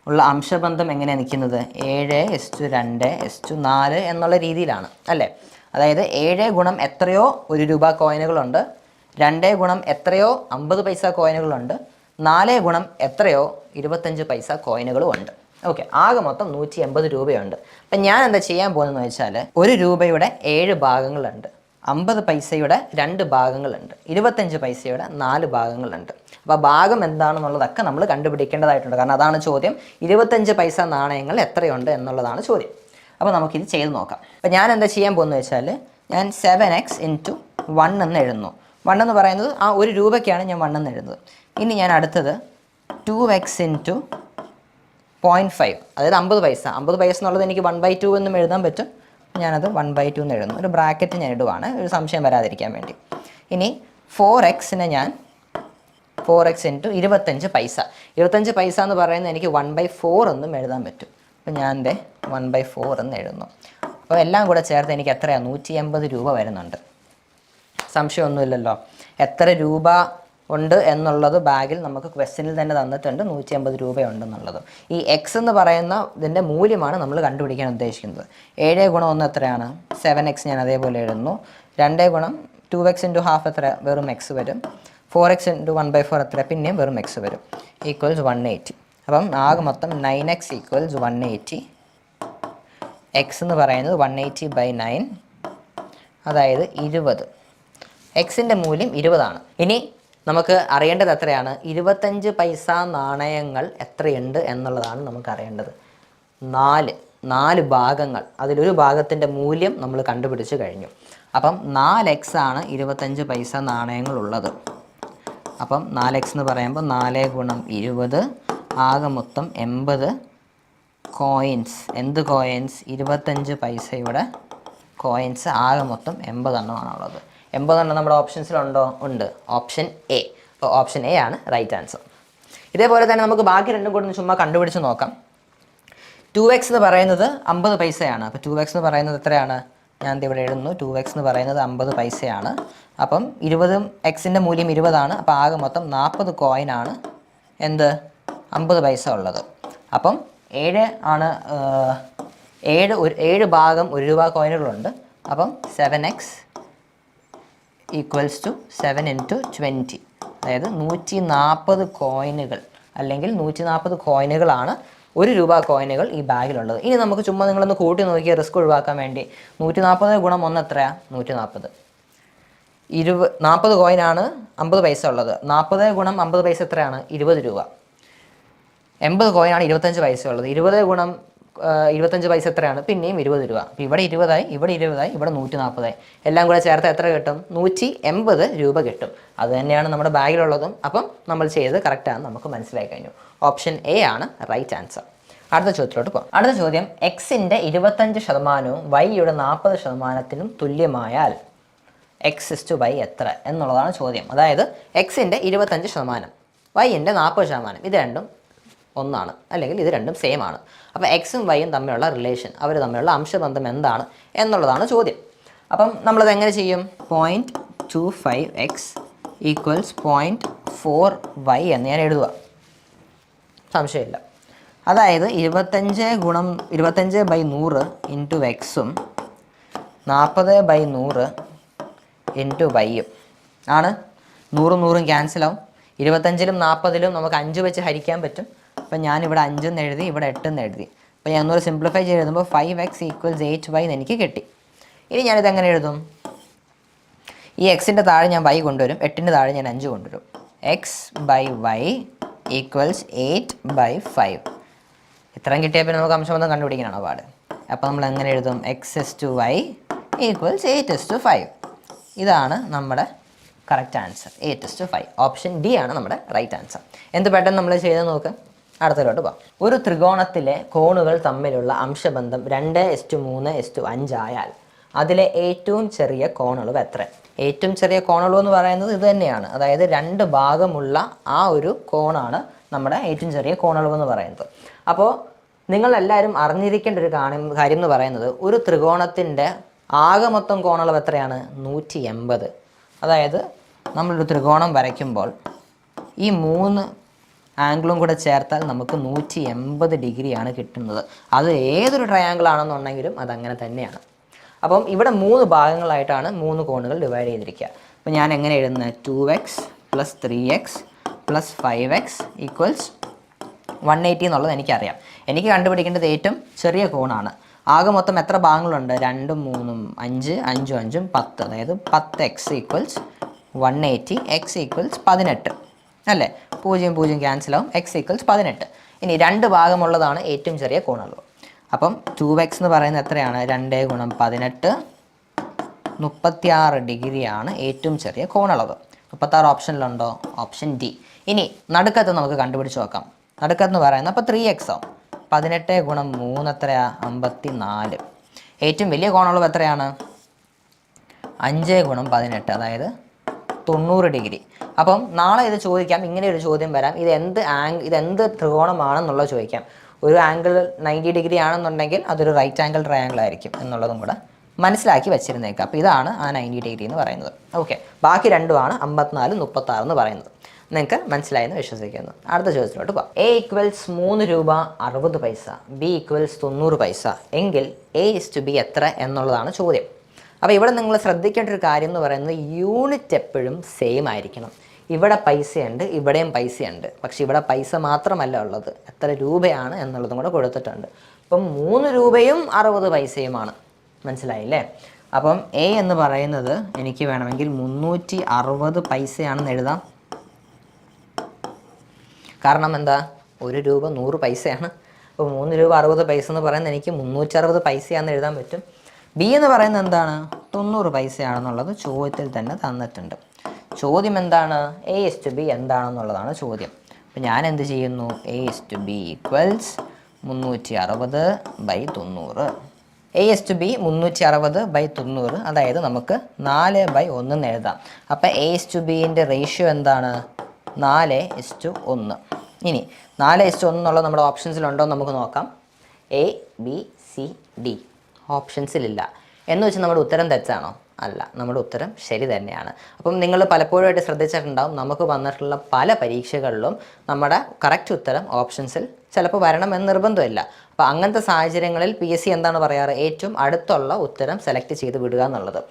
ഉള്ള അംശബന്ധം എങ്ങനെയാണ് നിൽക്കുന്നത്? 7:2:4 എന്നുള്ള രീതിയിലാണ് അല്ലേ? അതായത് 7 ഗുണം എത്രയോ 1 രൂപ കോയിനുകളുണ്ട്, 2 ഗുണം എത്രയോ 50 പൈസ കോയിനുകളുണ്ട്, 4 ഗുണം എത്രയോ 25 പൈസ കോയിനുകളും ഉണ്ട്. ഓക്കെ, ആകെ മൊത്തം 180 രൂപയുണ്ട്. അപ്പം ഞാൻ എന്താ ചെയ്യാൻ പോകുന്നതെന്ന് വെച്ചാൽ, 1 രൂപയുടെ 7 ഭാഗങ്ങളുണ്ട്, 50 പൈസയുടെ 2 ഭാഗങ്ങളുണ്ട്, 25 പൈസയുടെ 4 ഭാഗങ്ങളുണ്ട്. അപ്പോൾ ഭാഗം എന്താണെന്നുള്ളതൊക്കെ നമ്മൾ കണ്ടുപിടിക്കേണ്ടതായിട്ടുണ്ട്. കാരണം അതാണ് ചോദ്യം. 25 പൈസ നാണയങ്ങൾ എത്രയുണ്ട് എന്നുള്ളതാണ് ചോദ്യം. അപ്പോൾ നമുക്കിത് ചെയ്ത് നോക്കാം. അപ്പോൾ ഞാൻ എന്താ ചെയ്യാൻ പോകുന്നത് വെച്ചാൽ, ഞാൻ 7x × 1 എന്ന് എഴുതുന്നു. 1 എന്ന് പറയുന്നത് ആ 1 രൂപയ്ക്കാണ് ഞാൻ 1 എന്ന് എഴുതുന്നത്. ഇനി ഞാൻ അടുത്തത് 2x × 0.5, അതായത് 50 പൈസ. 50 പൈസ എന്നുള്ളത് എനിക്ക് 1/2 എന്നും എഴുതാൻ പറ്റും. ഞാനത് 1/2 എന്ന് എഴുതുന്നു. ഒരു ബ്രാക്കറ്റ് ഞാൻ ഇടുവാണ്, ഒരു സംശയം വരാതിരിക്കാൻ വേണ്ടി. ഇനി 4xനെ ഞാൻ 4x × 25 പൈസ. 25 പൈസ എന്ന് പറയുന്നത് എനിക്ക് 1/4 എന്നും എഴുതാൻ പറ്റും. അപ്പോൾ ഞാൻ എൻ്റെ 1/4 എന്ന് എഴുതുന്നു. അപ്പോൾ എല്ലാം കൂടെ ചേർത്ത് എനിക്ക് എത്രയാണ്? 180 രൂപ വരുന്നുണ്ട്. സംശയമൊന്നുമില്ലല്ലോ. എത്ര രൂപ ഉണ്ട് എന്നുള്ളത് ബാഗിൽ നമുക്ക് ക്വസ്റ്റ്യനിൽ തന്നെ തന്നിട്ടുണ്ട്. 180 രൂപയുണ്ടെന്നുള്ളത്. ഈ എക്സ് എന്ന് പറയുന്ന ഇതിൻ്റെ മൂല്യമാണ് നമ്മൾ കണ്ടുപിടിക്കാൻ ഉദ്ദേശിക്കുന്നത്. 7 ഗുണം 1 എത്രയാണ്? 7x. ഞാൻ അതേപോലെ എഴുതുന്നു. 2 ഗുണം 2x × ½ എത്ര? വെറും x വരും. 4x × 1/4 എത്ര? പിന്നെയും വെറും x വരും. ഈക്വൽസ് 180. അപ്പം ആകെ മൊത്തം 9x = 180. എക്സ് എന്ന് പറയുന്നത് 180/9, അതായത് 20. എക്സിൻ്റെ മൂല്യം 20 ഇനി നമുക്ക് അറിയേണ്ടത് എത്രയാണ്? 25 പൈസ നാണയങ്ങൾ എത്രയുണ്ട് എന്നുള്ളതാണ് നമുക്ക് അറിയേണ്ടത്. 4 ഭാഗങ്ങൾ, അതിലൊരു ഭാഗത്തിൻ്റെ മൂല്യം നമ്മൾ കണ്ടുപിടിച്ച് കഴിഞ്ഞു. അപ്പം 4x ആണ് 25 പൈസ നാണയങ്ങളുള്ളത്. അപ്പം 4x എന്ന് പറയുമ്പോൾ 4 ഗുണം 20, ആകെ മൊത്തം 80 കോയിൻസ്. എന്ത് കോയിൻസ്? 25 പൈസയുടെ കോയിൻസ്. ആകെ മൊത്തം 80 എണ്ണമാണുള്ളത്. 80 എണ്ണം നമ്മുടെ ഓപ്ഷൻസിലുണ്ടോ? ഉണ്ട്, ഓപ്ഷൻ എ. അപ്പോൾ ഓപ്ഷൻ എ ആണ് റൈറ്റ് ആൻസർ. ഇതേപോലെ തന്നെ നമുക്ക് ബാക്കി രണ്ടും കൂടെ ചുമ്മാ കണ്ടുപിടിച്ച് നോക്കാം. 2x എന്ന് പറയുന്നത് 50 പൈസയാണ്. അപ്പോൾ 2x എന്ന് പറയുന്നത് എത്രയാണ്? ഞാൻ ഇവിടെ എഴുതുന്നു. 2x എന്ന് പറയുന്നത് 50 പൈസയാണ്. അപ്പം 20, എക്സിൻ്റെ മൂല്യം 20. അപ്പോൾ ആകെ മൊത്തം 40 കോയിനാണ് എന്ത്? 50 പൈസ ഉള്ളത്. അപ്പം 7 ആണ് 7 ഭാഗം 1 രൂപ കോയിനുകളുണ്ട്. അപ്പം 7x = 7 × 20, അതായത് 140 കോയിനുകൾ, അല്ലെങ്കിൽ 140 കോയിനുകളാണ് 1 രൂപ കോയിനുകൾ ഈ ബാഗിലുള്ളത്. ഇനി നമുക്ക് ചുമ്മാ നിങ്ങളൊന്ന് കൂട്ടി നോക്കിയ റിസ്ക് ഒഴിവാക്കാൻ വേണ്ടി 140 ഗുണം 1 എത്രയാണ്? 140. 40 കോയിനാണ് 50 പൈസ ഉള്ളത്. 40 ഗുണം 50 പൈസ എത്രയാണ്? 20 രൂപ. 80 കോയിനാണ് 25 പൈസ ഉള്ളത്. 20 ഗുണം 25 പൈസ എത്രയാണ്? പിന്നെയും 20 രൂപ. അപ്പോൾ ഇവിടെ 20 ഇവിടെ 20 ഇവിടെ 140. എല്ലാം കൂടെ ചേർത്ത് എത്ര കിട്ടും? 180 രൂപ കിട്ടും. അത് തന്നെയാണ് നമ്മുടെ ബാഗിലുള്ളതും. അപ്പം നമ്മൾ ചെയ്തത് കറക്റ്റാണെന്ന് നമുക്ക് മനസ്സിലായി കഴിഞ്ഞു. ഓപ്ഷൻ എ ആണ് റൈറ്റ് ആൻസർ. അടുത്ത ചോദ്യത്തിലോട്ട് പോകാം. അടുത്ത ചോദ്യം, എക്സിൻ്റെ 25% വൈയുടെ 40% തുല്യമായാൽ x/y എത്ര എന്നുള്ളതാണ് ചോദ്യം. അതായത് എക്സിൻ്റെ 25%, വൈൻ്റെ 40%. ഇത് രണ്ടും ഒന്നാണ്, അല്ലെങ്കിൽ ഇത് രണ്ടും സെയിം ആണ്. അപ്പോൾ എക്സും വൈയും തമ്മിലുള്ള റിലേഷൻ, അവർ തമ്മിലുള്ള അംശബന്ധം എന്താണ് എന്നുള്ളതാണ് ചോദ്യം. അപ്പം നമ്മളത് എങ്ങനെ ചെയ്യും? 0.25x ഈക്വൽസ് 0.4y എന്ന് ഞാൻ എഴുതുക, സംശയമില്ല. അതായത് 25/100 ഇൻറ്റു എക്സും 40/100 ഇൻറ്റു വൈയും ആണ്. 100 ക്യാൻസലാവും. 25-ലും 40-ലും നമുക്ക് 5 വെച്ച് ഹരിക്കാൻ പറ്റും. അപ്പം ഞാനിവിടെ 5 എന്ന് എഴുതി, ഇവിടെ 8 എന്ന് എഴുതി. അപ്പോൾ ഞാൻ ഒന്നുകൂടെ സിംപ്ലിഫൈ ചെയ്ത് എഴുതുമ്പോൾ 5x ഈക്വൽസ് 8y എന്ന് എനിക്ക് കിട്ടി. ഇനി ഞാനിതെങ്ങനെ എഴുതും? ഈ എക്സിൻ്റെ താഴെ ഞാൻ y കൊണ്ടുവരും, 8ൻ്റെ താഴെ ഞാൻ 5 കൊണ്ടുവരും. x/y equals 8/5. ഇത്രയും കിട്ടിയാൽ പിന്നെ നമുക്ക് അംശബന്ധം കണ്ടുപിടിക്കാനാണ് പാട്. അപ്പോൾ നമ്മൾ എങ്ങനെ എഴുതും? x/y equals 8/5. ഇതാണ് നമ്മുടെ കറക്റ്റ് ആൻസർ, 8/5. ഓപ്ഷൻ ഡി ആണ് നമ്മുടെ റൈറ്റ് ആൻസർ. എന്ത് പെട്ടെന്ന് നമ്മൾ ചെയ്ത് നോക്ക്. അടുത്തതിലോട്ട് പോകാം. ഒരു ത്രികോണത്തിലെ കോണുകൾ തമ്മിലുള്ള അംശബന്ധം 2:3:5 ആയാൽ അതിലെ ഏറ്റവും ചെറിയ കോണളവ് എത്ര? ഏറ്റവും ചെറിയ കോണളവ് എന്ന് പറയുന്നത് ഇത് തന്നെയാണ്. അതായത് 2 ഭാഗമുള്ള ആ ഒരു കോണാണ് നമ്മുടെ ഏറ്റവും ചെറിയ കോണളവ് എന്ന് പറയുന്നത്. അപ്പോൾ നിങ്ങളെല്ലാവരും അറിഞ്ഞിരിക്കേണ്ട ഒരു കാര്യം എന്ന് പറയുന്നത്, ഒരു ത്രികോണത്തിൻ്റെ ആകെ മൊത്തം കോണളവ് എത്രയാണ്? 180. അതായത് നമ്മളൊരു ത്രികോണം വരയ്ക്കുമ്പോൾ ഈ 3 ആംഗിളും കൂടെ ചേർത്താൽ നമുക്ക് 180 ഡിഗ്രിയാണ് കിട്ടുന്നത്. അത് ഏതൊരു ട്രയാങ്കിൾ ആണെന്നുണ്ടെങ്കിലും അതങ്ങനെ തന്നെയാണ്. അപ്പം ഇവിടെ 3 ഭാഗങ്ങളായിട്ടാണ് 3 കോണുകൾ ഡിവൈഡ് ചെയ്തിരിക്കുക. അപ്പോൾ ഞാൻ എങ്ങനെ എഴുതുന്നത്? 2x + 3x + 5x ഈക്വൽസ് 180 എന്നുള്ളത് എനിക്കറിയാം. എനിക്ക് കണ്ടുപിടിക്കേണ്ടത് ഏറ്റവും ചെറിയ കോണാണ്. ആകെ മൊത്തം എത്ര ഭാഗങ്ങളുണ്ട്? 2, 3, 5, 5, 5, 10. അതായത് 10x ഈക്വൽസ് 180, x ഈക്വൽസ് 18 അല്ലേ? 0, 0 ക്യാൻസലാവും, x ഈക്വൽസ് 18. ഇനി 2 ഭാഗമുള്ളതാണ് ഏറ്റവും ചെറിയ കോണളവ്. അപ്പം 2x എന്ന് പറയുന്നത് എത്രയാണ്? 2 × 18, 36 ഡിഗ്രിയാണ് ഏറ്റവും ചെറിയ കോണളവ്. 36 ഓപ്ഷനിലുണ്ടോ? Option D. ഇനി നടുക്കത്ത് നമുക്ക് കണ്ടുപിടിച്ച് നോക്കാം. നടുക്കത്ത് പറയുന്നത് അപ്പോൾ 3x ആവും. 18 × 3 എത്രയാണ്? 54. ഏറ്റവും വലിയ കോണളവ് എത്രയാണ്? 5 × 18, അതായത് 90 ഡിഗ്രി. അപ്പം നാളെ ഇത് ചോദിക്കാം, ഇങ്ങനെ ഒരു ചോദ്യം വരാം, ഇതെന്ത് ത്രികോണമാണെന്നുള്ളത് ചോദിക്കാം. ഒരു ആംഗിൾ 90 ഡിഗ്രി ആണെന്നുണ്ടെങ്കിൽ അതൊരു റൈറ്റ് ആംഗിൾ ട്രയാങ്കിൾ ആയിരിക്കും എന്നുള്ളതും കൂടെ മനസ്സിലാക്കി വെച്ചിരുന്നേക്കാം. അപ്പോൾ ഇതാണ് ആ 90 ഡിഗ്രി എന്ന് പറയുന്നത്. ഓക്കെ, ബാക്കി രണ്ടുമാണ് 54, 36 എന്ന് പറയുന്നത്. നിങ്ങൾക്ക് മനസ്സിലായെന്ന് വിശ്വസിക്കുന്നു. അടുത്ത ചോദ്യത്തിലോട്ട് പോകാം. A ഈക്വൽസ് 3 രൂപ 60 പൈസ, B ഈക്വൽസ് 90 പൈസ എങ്കിൽ A/B എത്ര എന്നുള്ളതാണ് ചോദ്യം. അപ്പോൾ ഇവിടെ നിങ്ങൾ ശ്രദ്ധിക്കേണ്ട ഒരു കാര്യം എന്ന് പറയുന്നത്, യൂണിറ്റ് എപ്പോഴും സെയിം ആയിരിക്കണം. ഇവിടെ പൈസയുണ്ട്, ഇവിടെയും പൈസയുണ്ട്. പക്ഷെ ഇവിടെ പൈസ മാത്രമല്ല ഉള്ളത്, എത്ര രൂപയാണ് എന്നുള്ളതും കൂടെ കൊടുത്തിട്ടുണ്ട്. അപ്പം 3 രൂപയും 60 പൈസയുമാണ്. മനസ്സിലായില്ലേ? അപ്പം A എന്ന് പറയുന്നത് എനിക്ക് വേണമെങ്കിൽ 360 പൈസയാണെന്ന് എഴുതാം. കാരണം എന്താ? 1 രൂപ 100 പൈസയാണ്. അപ്പോൾ 3 രൂപ 60 പൈസ എന്ന് പറയുന്നത് എനിക്ക് 360 പൈസയാണെന്ന് എഴുതാൻ പറ്റും. B എന്ന് പറയുന്നത് എന്താണ്? 90 പൈസയാണെന്നുള്ളത് ചോദ്യത്തിൽ തന്നെ തന്നിട്ടുണ്ട്. ചോദ്യം എന്താണ്? A/B എന്താണെന്നുള്ളതാണ് ചോദ്യം. അപ്പോൾ ഞാൻ എന്ത് ചെയ്യുന്നു? A/B equals 360/90. A/B 360/90, അതായത് നമുക്ക് 4/1 എന്ന് എഴുതാം. അപ്പോൾ A/Bൻ്റെ റേഷ്യോ എന്താണ്? 4:1. ഇനി 4:1 എന്നുള്ളത് നമ്മുടെ ഓപ്ഷൻസിലുണ്ടോ എന്ന് നമുക്ക് നോക്കാം. A, B, C, D ഓപ്ഷൻസിലില്ല. എന്ന് വെച്ചാൽ നമ്മുടെ ഉത്തരം തെറ്റാണോ? അല്ല, നമ്മുടെ ഉത്തരം ശരി തന്നെയാണ്. അപ്പം നിങ്ങൾ പലപ്പോഴുമായിട്ട് ശ്രദ്ധിച്ചിട്ടുണ്ടാവും, നമുക്ക് വന്നിട്ടുള്ള പല പരീക്ഷകളിലും നമ്മുടെ കറക്റ്റ് ഉത്തരം ഓപ്ഷൻസിൽ ചിലപ്പോൾ വരണമെന്ന് നിർബന്ധമില്ല. അപ്പോൾ അങ്ങനത്തെ സാഹചര്യങ്ങളിൽ PSC എന്താണ് പറയാറ്? ഏറ്റവും അടുത്തുള്ള ഉത്തരം സെലക്ട് ചെയ്ത് വിടുക എന്നുള്ളത്.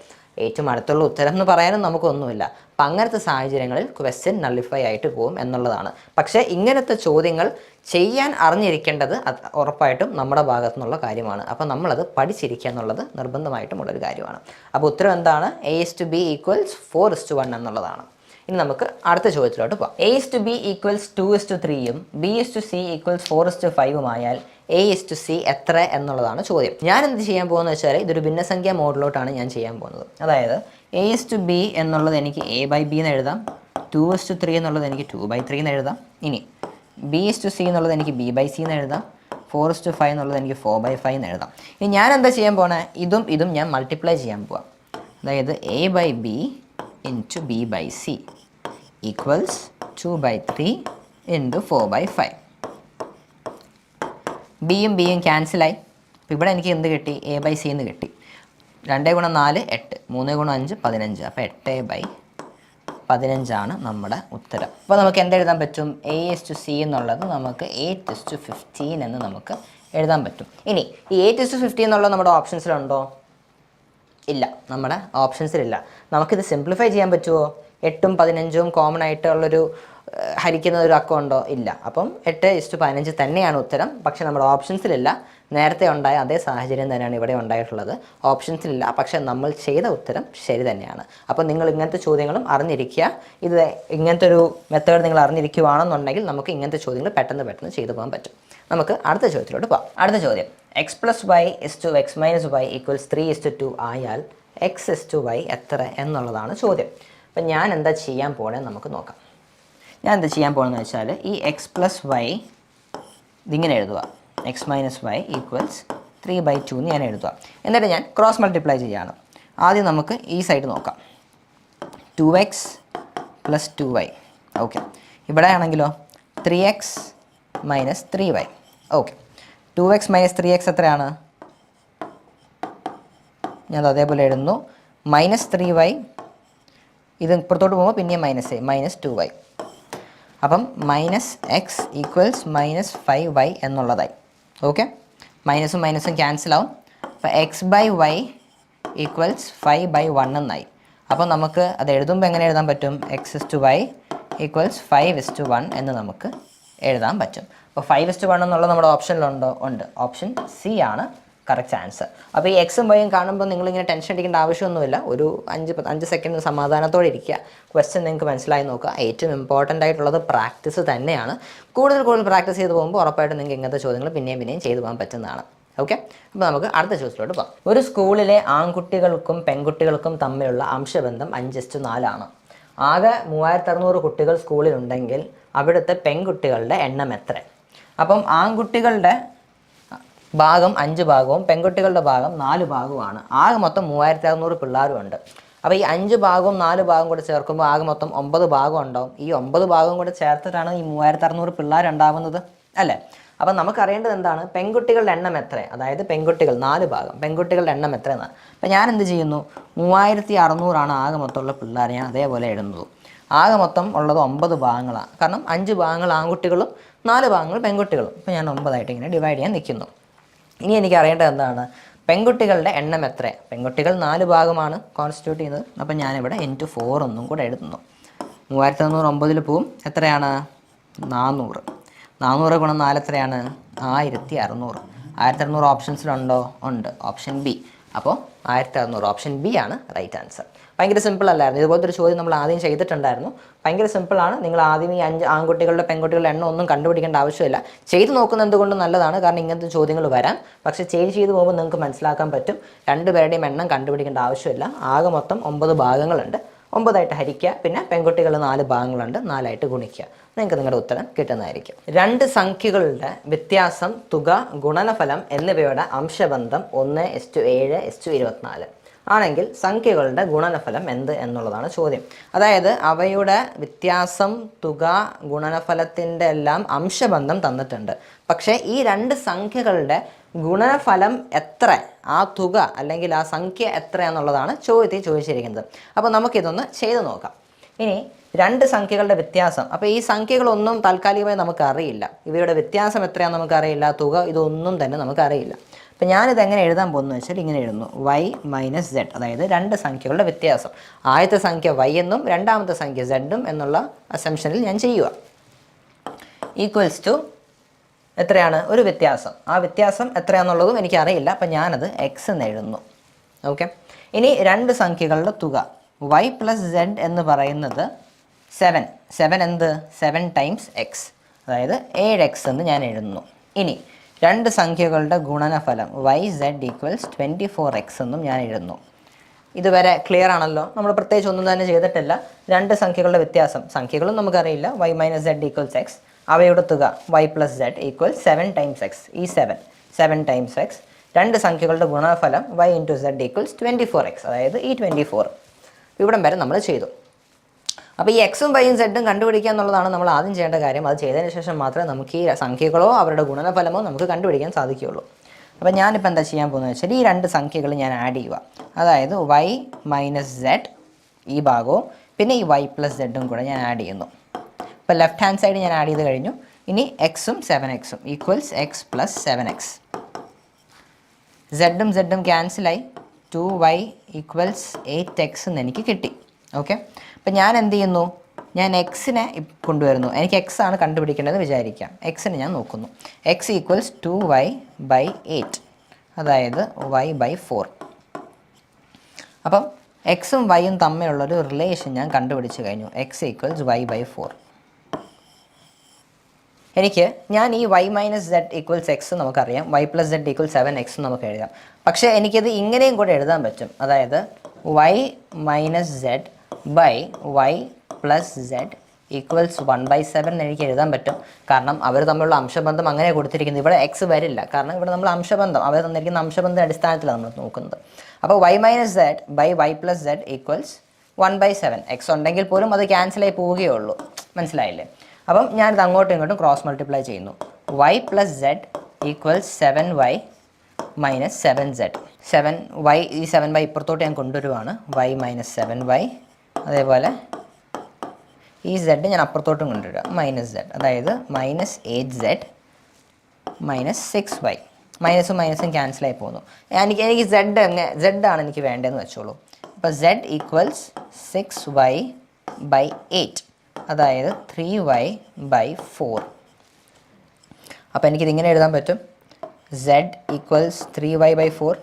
ഏറ്റവും അടുത്തുള്ള ഉത്തരം എന്ന് പറയാനും നമുക്കൊന്നുമില്ല. അപ്പം അങ്ങനത്തെ സാഹചര്യങ്ങളിൽ ക്വസ്റ്റ്യൻ നള്ളിഫൈ ആയിട്ട് പോകും എന്നുള്ളതാണ്. പക്ഷേ ഇങ്ങനത്തെ ചോദ്യങ്ങൾ ചെയ്യാൻ അറിഞ്ഞിരിക്കേണ്ടത് ഉറപ്പായിട്ടും നമ്മുടെ ഭാഗത്തു നിന്നുള്ള കാര്യമാണ്. അപ്പോൾ നമ്മളത് പഠിച്ചിരിക്കുക എന്നുള്ളത് നിർബന്ധമായിട്ടുമുള്ളൊരു കാര്യമാണ്. അപ്പോൾ ഉത്തരം എന്താണ്? A/B ഈക്വൽസ് 4:1 എന്നുള്ളതാണ്. ഇനി നമുക്ക് അടുത്ത ചോദ്യത്തിലോട്ട് പോകാം. A/B ഈക്വൽസ് 2:3യും B/C ഈക്വൽസ് 4:5 ആയാൽ A/C എത്ര എന്നുള്ളതാണ് ചോദ്യം. ഞാൻ എന്ത് ചെയ്യാൻ പോകുന്നത് വെച്ചാൽ, ഇതൊരു ഭിന്നസംഖ്യാ മോഡലോട്ടാണ് ഞാൻ ചെയ്യാൻ പോകുന്നത്. അതായത് A/B എന്നുള്ളത് എനിക്ക് A/B എന്ന് എഴുതാം, 2:3 എന്നുള്ളത് എനിക്ക് 2/3 എന്ന് എഴുതാം. ഇനി B/C എന്നുള്ളത് എനിക്ക് B/C എന്ന് എഴുതാം, 4:5 എന്നുള്ളത് എനിക്ക് 4/5 എന്ന് എഴുതാം. ഇനി ഞാൻ എന്താ ചെയ്യാൻ പോണേ? ഇതും ഞാൻ മൾട്ടിപ്ലൈ ചെയ്യാൻ പോവാം. അതായത് A/B × B/C ഈക്വൽസ് 2/3 ഇൻറ്റു 4/5. ബിയും ബിയും ക്യാൻസലായി. അപ്പോൾ ഇവിടെ എനിക്ക് എന്ത് കിട്ടി? A/C എന്ന് കിട്ടി. 2 × 4 8, 3 × 5 15. അപ്പോൾ 8/15 നമ്മുടെ ഉത്തരം. അപ്പോൾ നമുക്ക് എന്തെഴുതാൻ പറ്റും? A/C എന്നുള്ളത് നമുക്ക് 8:15 എന്ന് നമുക്ക് എഴുതാൻ പറ്റും. ഇനി ഈ 8:15 എന്നുള്ളത് നമ്മുടെ ഓപ്ഷൻസിലുണ്ടോ? ഇല്ല, നമ്മുടെ ഓപ്ഷൻസിലില്ല. നമുക്കിത് സിംപ്ലിഫൈ ചെയ്യാൻ പറ്റുമോ? 8ഉം 15ഉം കോമൺ ആയിട്ടുള്ളൊരു ഹരിക്കുന്ന ഒരു അക്കം ഉണ്ടോ? ഇല്ല. അപ്പം 8:15 തന്നെയാണ് ഉത്തരം. പക്ഷേ നമ്മുടെ ഓപ്ഷൻസിലില്ല. നേരത്തെ ഉണ്ടായ അതേ സാഹചര്യം തന്നെയാണ് ഇവിടെ ഉണ്ടായിട്ടുള്ളത്. ഓപ്ഷൻസിലില്ല, പക്ഷേ നമ്മൾ ചെയ്ത ഉത്തരം ശരി തന്നെയാണ്. അപ്പോൾ നിങ്ങൾ ഇങ്ങനത്തെ ചോദ്യങ്ങളും അറിഞ്ഞിരിക്കുക. ഇത് ഇങ്ങനത്തെ ഒരു മെത്തേഡ് നിങ്ങൾ അറിഞ്ഞിരിക്കുകയാണെന്നുണ്ടെങ്കിൽ നമുക്ക് ഇങ്ങനത്തെ ചോദ്യങ്ങൾ പെട്ടെന്ന് ചെയ്തു പോകാൻ പറ്റും. നമുക്ക് അടുത്ത ചോദ്യത്തിലോട്ട് പോകാം. അടുത്ത ചോദ്യം, x + y = x - y = 3:2 ആയാൽ x * y എത്ര എന്നുള്ളതാണ് ചോദ്യം. അപ്പം ഞാൻ എന്താ ചെയ്യാൻ പോകണമെന്ന് നമുക്ക് നോക്കാം. ഞാൻ എന്താ ചെയ്യാൻ പോകുന്നതെന്ന് വെച്ചാൽ ഈ x + y ഇതിങ്ങനെ എഴുതുക. x - y = 3/2 എന്ന് ഞാൻ എഴുതുക. എന്നിട്ട് ഞാൻ ക്രോസ് മൾട്ടിപ്ലൈ ചെയ്യുകയാണ്. ആദ്യം നമുക്ക് ഈ സൈഡ് നോക്കാം. 2x + 2y. ഓക്കെ. ഇവിടെ ആണെങ്കിലോ 3x - 3y. Okay. 2x - 3x എത്രയാണ്? ഞാൻ അതേപോലെ എഴുതുന്നു. -3y. ഇത് ഇപ്പുറത്തോട്ട് പോകുമ്പോൾ പിന്നെ -2y. അപ്പം -x = -5y എന്നുള്ളതായി. ഓക്കെ. മൈനസും മൈനസും ക്യാൻസലാവും. അപ്പോൾ x/y = 5/1 എന്നായി. അപ്പോൾ നമുക്ക് അത് എഴുതുമ്പോൾ എങ്ങനെ എഴുതാൻ പറ്റും? x * y = 5:1 എന്ന് നമുക്ക് എഴുതാൻ പറ്റും. അപ്പോൾ 5:1 എന്നുള്ളത് നമ്മുടെ ഓപ്ഷനിലുണ്ടോ? ഉണ്ട്. ഓപ്ഷൻ സി ആണ് കറക്റ്റ് ആൻസർ. അപ്പോൾ ഈ എക്സും വൈയും കാണുമ്പോൾ നിങ്ങളിങ്ങനെ ടെൻഷൻ അടിക്കേണ്ട ആവശ്യമൊന്നുമില്ല. ഒരു 5 സെക്കൻഡ് സമാധാനത്തോടെ ഇരിക്കുക. ക്വസ്റ്റ്യൻ നിങ്ങൾക്ക് മനസ്സിലായി നോക്കുക. ഏറ്റവും ഇമ്പോർട്ടൻ്റ് ആയിട്ടുള്ളത് പ്രാക്ടീസ് തന്നെയാണ്. കൂടുതൽ പ്രാക്ടീസ് ചെയ്ത് പോകുമ്പോൾ ഉറപ്പായിട്ടും നിങ്ങൾക്ക് ഇങ്ങനത്തെ ചോദ്യങ്ങൾ പിന്നെയും ചെയ്തു പോകാൻ പറ്റുന്നതാണ്. ഓക്കെ. അപ്പോൾ നമുക്ക് അടുത്ത ചോദ്യത്തിലോട്ട് പോകാം. ഒരു സ്കൂളിലെ ആൺകുട്ടികൾക്കും പെൺകുട്ടികൾക്കും തമ്മിലുള്ള അംശബന്ധം 5:4 ആണ്. ആകെ 3600 കുട്ടികൾ സ്കൂളിലുണ്ടെങ്കിൽ അവിടുത്തെ പെൺകുട്ടികളുടെ എണ്ണം എത്ര? അപ്പം ആൺകുട്ടികളുടെ ഭാഗം 5 ഭാഗവും പെൺകുട്ടികളുടെ ഭാഗം 4 ഭാഗവുമാണ്. ആകെ മൊത്തം 3600 പിള്ളേരും ഉണ്ട്. അപ്പോൾ ഈ 5 ഭാഗവും 4 ഭാഗവും കൂടെ ചേർക്കുമ്പോൾ ആകെ മൊത്തം 9 ഭാഗം ഉണ്ടാവും. ഈ 9 ഭാഗം കൂടെ ചേർത്തിട്ടാണ് ഈ 3600 പിള്ളേരുണ്ടാവുന്നത് അല്ലേ? അപ്പം നമുക്കറിയേണ്ടത് എന്താണ്? പെൺകുട്ടികളുടെ എണ്ണം എത്ര? അതായത് പെൺകുട്ടികൾ 4 ഭാഗം, പെൺകുട്ടികളുടെ എണ്ണം എത്ര എന്നാണ്. അപ്പം ഞാൻ എന്ത് ചെയ്യുന്നു? 3600 ആകെ മൊത്തമുള്ള പിള്ളേർ. ഞാൻ അതേപോലെ എഴുതുന്നത്. ആകെ മൊത്തം ഉള്ളത് 9 ഭാഗങ്ങളാണ്. കാരണം 5 ഭാഗങ്ങൾ ആൺകുട്ടികളും 4 ഭാഗങ്ങൾ പെൺകുട്ടികളും. അപ്പോൾ ഞാൻ 9 ഇങ്ങനെ ഡിവൈഡ് ചെയ്യാൻ നിൽക്കുന്നു. ഇനി എനിക്ക് അറിയേണ്ടത് എന്താണ്? പെൺകുട്ടികളുടെ എണ്ണം എത്ര? പെൺകുട്ടികൾ 4 ഭാഗമാണ് കോൺസ്റ്റിറ്റ്യൂട്ട് ചെയ്യുന്നത്. അപ്പം ഞാനിവിടെ into 4 ഒന്നും കൂടെ എഴുതുന്നു. 3600 9 പോവും. എത്രയാണ്? 400. 400 × 4 എത്രയാണ്? 1600. 1600 ഓപ്ഷൻസിലുണ്ടോ? ഉണ്ട്. Option B. അപ്പോൾ 1600 ഓപ്ഷൻ ബി ആണ് റൈറ്റ് ആൻസർ. ഭയങ്കര സിമ്പിൾ അല്ലായിരുന്നു? ഇതുപോലത്തെ ഒരു ചോദ്യം നമ്മൾ ആദ്യം ചെയ്തിട്ടുണ്ടായിരുന്നു. ഭയങ്കര സിമ്പിളാണ്. നിങ്ങൾ ആദ്യം ഈ 5 ആൺകുട്ടികളുടെ പെൺകുട്ടികളുടെ എണ്ണം ഒന്നും കണ്ടുപിടിക്കേണ്ട ആവശ്യമില്ല. ചെയ്ത് നോക്കുന്നത് എന്തുകൊണ്ട് നല്ലതാണ്. കാരണം ഇങ്ങനത്തെ ചോദ്യങ്ങൾ വരാം. പക്ഷേ ചെയ്ത് പോകുമ്പോൾ നിങ്ങൾക്ക് മനസ്സിലാക്കാൻ പറ്റും. 2 പേരുടെയും എണ്ണം കണ്ടുപിടിക്കേണ്ട ആവശ്യമില്ല. ആകെ മൊത്തം 9 ഭാഗങ്ങളുണ്ട്. 9 ഹരിക്കുക. പിന്നെ പെൺകുട്ടികൾ 4 ഭാഗങ്ങളുണ്ട്. 4 ഗുണിക്കുക. നിങ്ങൾക്ക് നിങ്ങളുടെ ഉത്തരം കിട്ടുന്നതായിരിക്കും. 2 സംഖ്യകളുടെ വ്യത്യാസം, തുക, ഗുണനഫലം എന്നിവയുടെ അംശബന്ധം 1:7:24 ആണെങ്കിൽ സംഖ്യകളുടെ ഗുണനഫലം എന്ത് എന്നുള്ളതാണ് ചോദ്യം. അതായത് അവയുടെ വ്യത്യാസം, തുക, ഗുണനഫലത്തിൻ്റെ എല്ലാം അംശബന്ധം തന്നിട്ടുണ്ട്. പക്ഷേ ഈ 2 സംഖ്യകളുടെ ഗുണനഫലം എത്ര, ആ തുക അല്ലെങ്കിൽ ആ സംഖ്യ എത്ര എന്നുള്ളതാണ് ചോദ്യത്തിൽ ചോദിച്ചിരിക്കുന്നത്. അപ്പോൾ നമുക്കിതൊന്ന് ചെയ്ത് നോക്കാം. ഇനി 2 സംഖ്യകളുടെ വ്യത്യാസം. അപ്പോൾ ഈ സംഖ്യകളൊന്നും താൽക്കാലികമായി നമുക്കറിയില്ല. ഇവയുടെ വ്യത്യാസം എത്രയാണെന്ന് നമുക്കറിയില്ല. തുക ഇതൊന്നും തന്നെ നമുക്കറിയില്ല. അപ്പോൾ ഞാനിത് എങ്ങനെ എഴുതാൻ പോകുന്നത് വെച്ചാൽ ഇങ്ങനെ എഴുതുന്നു. y - z. അതായത് 2 സംഖ്യകളുടെ വ്യത്യാസം. ആദ്യത്തെ സംഖ്യ y എന്നും രണ്ടാമത്തെ സംഖ്യ z എന്നുള്ള അസംഷനിൽ ഞാൻ ചെയ്യുക. ഈക്വൽസ് ടു എത്രയാണ്? ഒരു വ്യത്യാസം. ആ വ്യത്യാസം എത്രയാണെന്നുള്ളതും എനിക്കറിയില്ല. അപ്പം ഞാനത് x എന്ന് എഴുതുന്നു. ഓക്കെ. ഇനി 2 സംഖ്യകളുടെ തുക y + z എന്ന് പറയുന്നത് 7. 7 എന്ത്? 7 × x. അതായത് 7x എന്ന് ഞാൻ എഴുതുന്നു. ഇനി 2 സംഖ്യകളുടെ ഗുണനഫലം y z = 24x എന്നും ഞാൻ എഴുതുന്നു. ഇതുവരെ ക്ലിയർ ആണല്ലോ? നമ്മൾ പ്രത്യേകിച്ച് ഒന്നും തന്നെ ചെയ്തിട്ടില്ല. 2 സംഖ്യകളുടെ വ്യത്യാസം, സംഖ്യകളും നമുക്കറിയില്ല. y - z = x. അവയുടെ തുക y + z = 7 × x. ഈ 7 × x. 2 സംഖ്യകളുടെ ഗുണനഫലം y × z = 24x. അതായത് ഈ 24. ഇവിടം വരെ നമ്മൾ ചെയ്തു. അപ്പോൾ ഈ എക്സും വൈയും സെഡും കണ്ടുപിടിക്കുക എന്നുള്ളതാണ് നമ്മൾ ആദ്യം ചെയ്യേണ്ട കാര്യം. അത് ചെയ്തതിന് ശേഷം മാത്രമേ നമുക്ക് ഈ സംഖ്യകളോ അവരുടെ ഗുണനഫലമോ നമുക്ക് കണ്ടുപിടിക്കാൻ സാധിക്കുകയുള്ളൂ. അപ്പോൾ ഞാനിപ്പോൾ എന്താ ചെയ്യാൻ പോകുന്നത് വെച്ചാൽ ഈ രണ്ട് സംഖ്യകൾ ഞാൻ ആഡ് ചെയ്യുക. അതായത് y മൈനസ് സെഡ് ഈ ഭാഗവും പിന്നെ ഈ y പ്ലസ് സെഡും കൂടെ ഞാൻ ആഡ് ചെയ്യുന്നു. ഇപ്പോൾ ലെഫ്റ്റ് ഹാൻഡ് സൈഡ് ഞാൻ ആഡ് ചെയ്ത് കഴിഞ്ഞു. ഇനി എക്സും 7x equals X plus 7x. സെഡും സെഡും ക്യാൻസലായി 2y equals 8x എന്ന് എനിക്ക് കിട്ടി. ഓക്കെ, അപ്പോൾ ഞാൻ എന്ത് ചെയ്യുന്നു, ഞാൻ എക്സിനെ കൊണ്ടുവരുന്നു. എനിക്ക് എക്സ് ആണ് കണ്ടുപിടിക്കേണ്ടത് വിചാരിക്കാം. എക്സിനെ ഞാൻ നോക്കുന്നു. എക്സ് ഈക്വൽസ് 2y ബൈ 8, അതായത് y ബൈ 4. അപ്പം എക്സും വൈയും തമ്മിലുള്ളൊരു റിലേഷൻ ഞാൻ കണ്ടുപിടിച്ച് കഴിഞ്ഞു. X equals y by 4. ഞാൻ ഈ y minus z equals x നമുക്കറിയാം, y plus z equal 7x നമുക്ക് എഴുതാം. പക്ഷേ എനിക്കത് ഇങ്ങനെയും കൂടെ എഴുതാൻ പറ്റും. അതായത് y minus z by y plus z equals 1/7 എന്ന് എനിക്ക് എഴുതാൻ പറ്റും. കാരണം അവർ തമ്മിലുള്ള അംശബന്ധം അങ്ങനെ കൊടുത്തിരിക്കുന്നത്. ഇവിടെ എക്സ് വരില്ല, കാരണം ഇവിടെ നമ്മൾ അംശബന്ധം അവർ തന്നിരിക്കുന്ന അംശബന്ധ അടിസ്ഥാനത്തിലാണ് നമ്മൾ നോക്കുന്നത്. അപ്പോൾ y minus z by y plus z equals 1/7. X ഉണ്ടെങ്കിൽ പോലും അത് ക്യാൻസലായി പോവുകയുള്ളൂ. മനസ്സിലായില്ലേ? അപ്പം ഞാനിത് അങ്ങോട്ടും ഇങ്ങോട്ടും ക്രോസ് മൾട്ടിപ്ലൈ ചെയ്യുന്നു. y plus z equals 7y minus 7z. 7y ഈ 7y ഇപ്പുറത്തോട്ട് ഞാൻ കൊണ്ടുവരുവാണ്. y minus 7y. അതേപോലെ ഈ z ഞാൻ അപ്പുറത്തോട്ടും കൊണ്ടുവരിക, മൈനസ് z. അതായത് മൈനസ് 8z മൈനസ് 6y. മൈനസും മൈനസും ക്യാൻസലായി പോകുന്നു. എനിക്ക് z ആണ് എനിക്ക് വേണ്ടതെന്ന് വെച്ചോളൂ. അപ്പോൾ z ഈക്വൽസ് 6y ബൈ 8, അതായത് 3y ബൈ 4. അപ്പോൾ എനിക്കിതിങ്ങനെ എഴുതാൻ പറ്റും. z equals 3y by 4.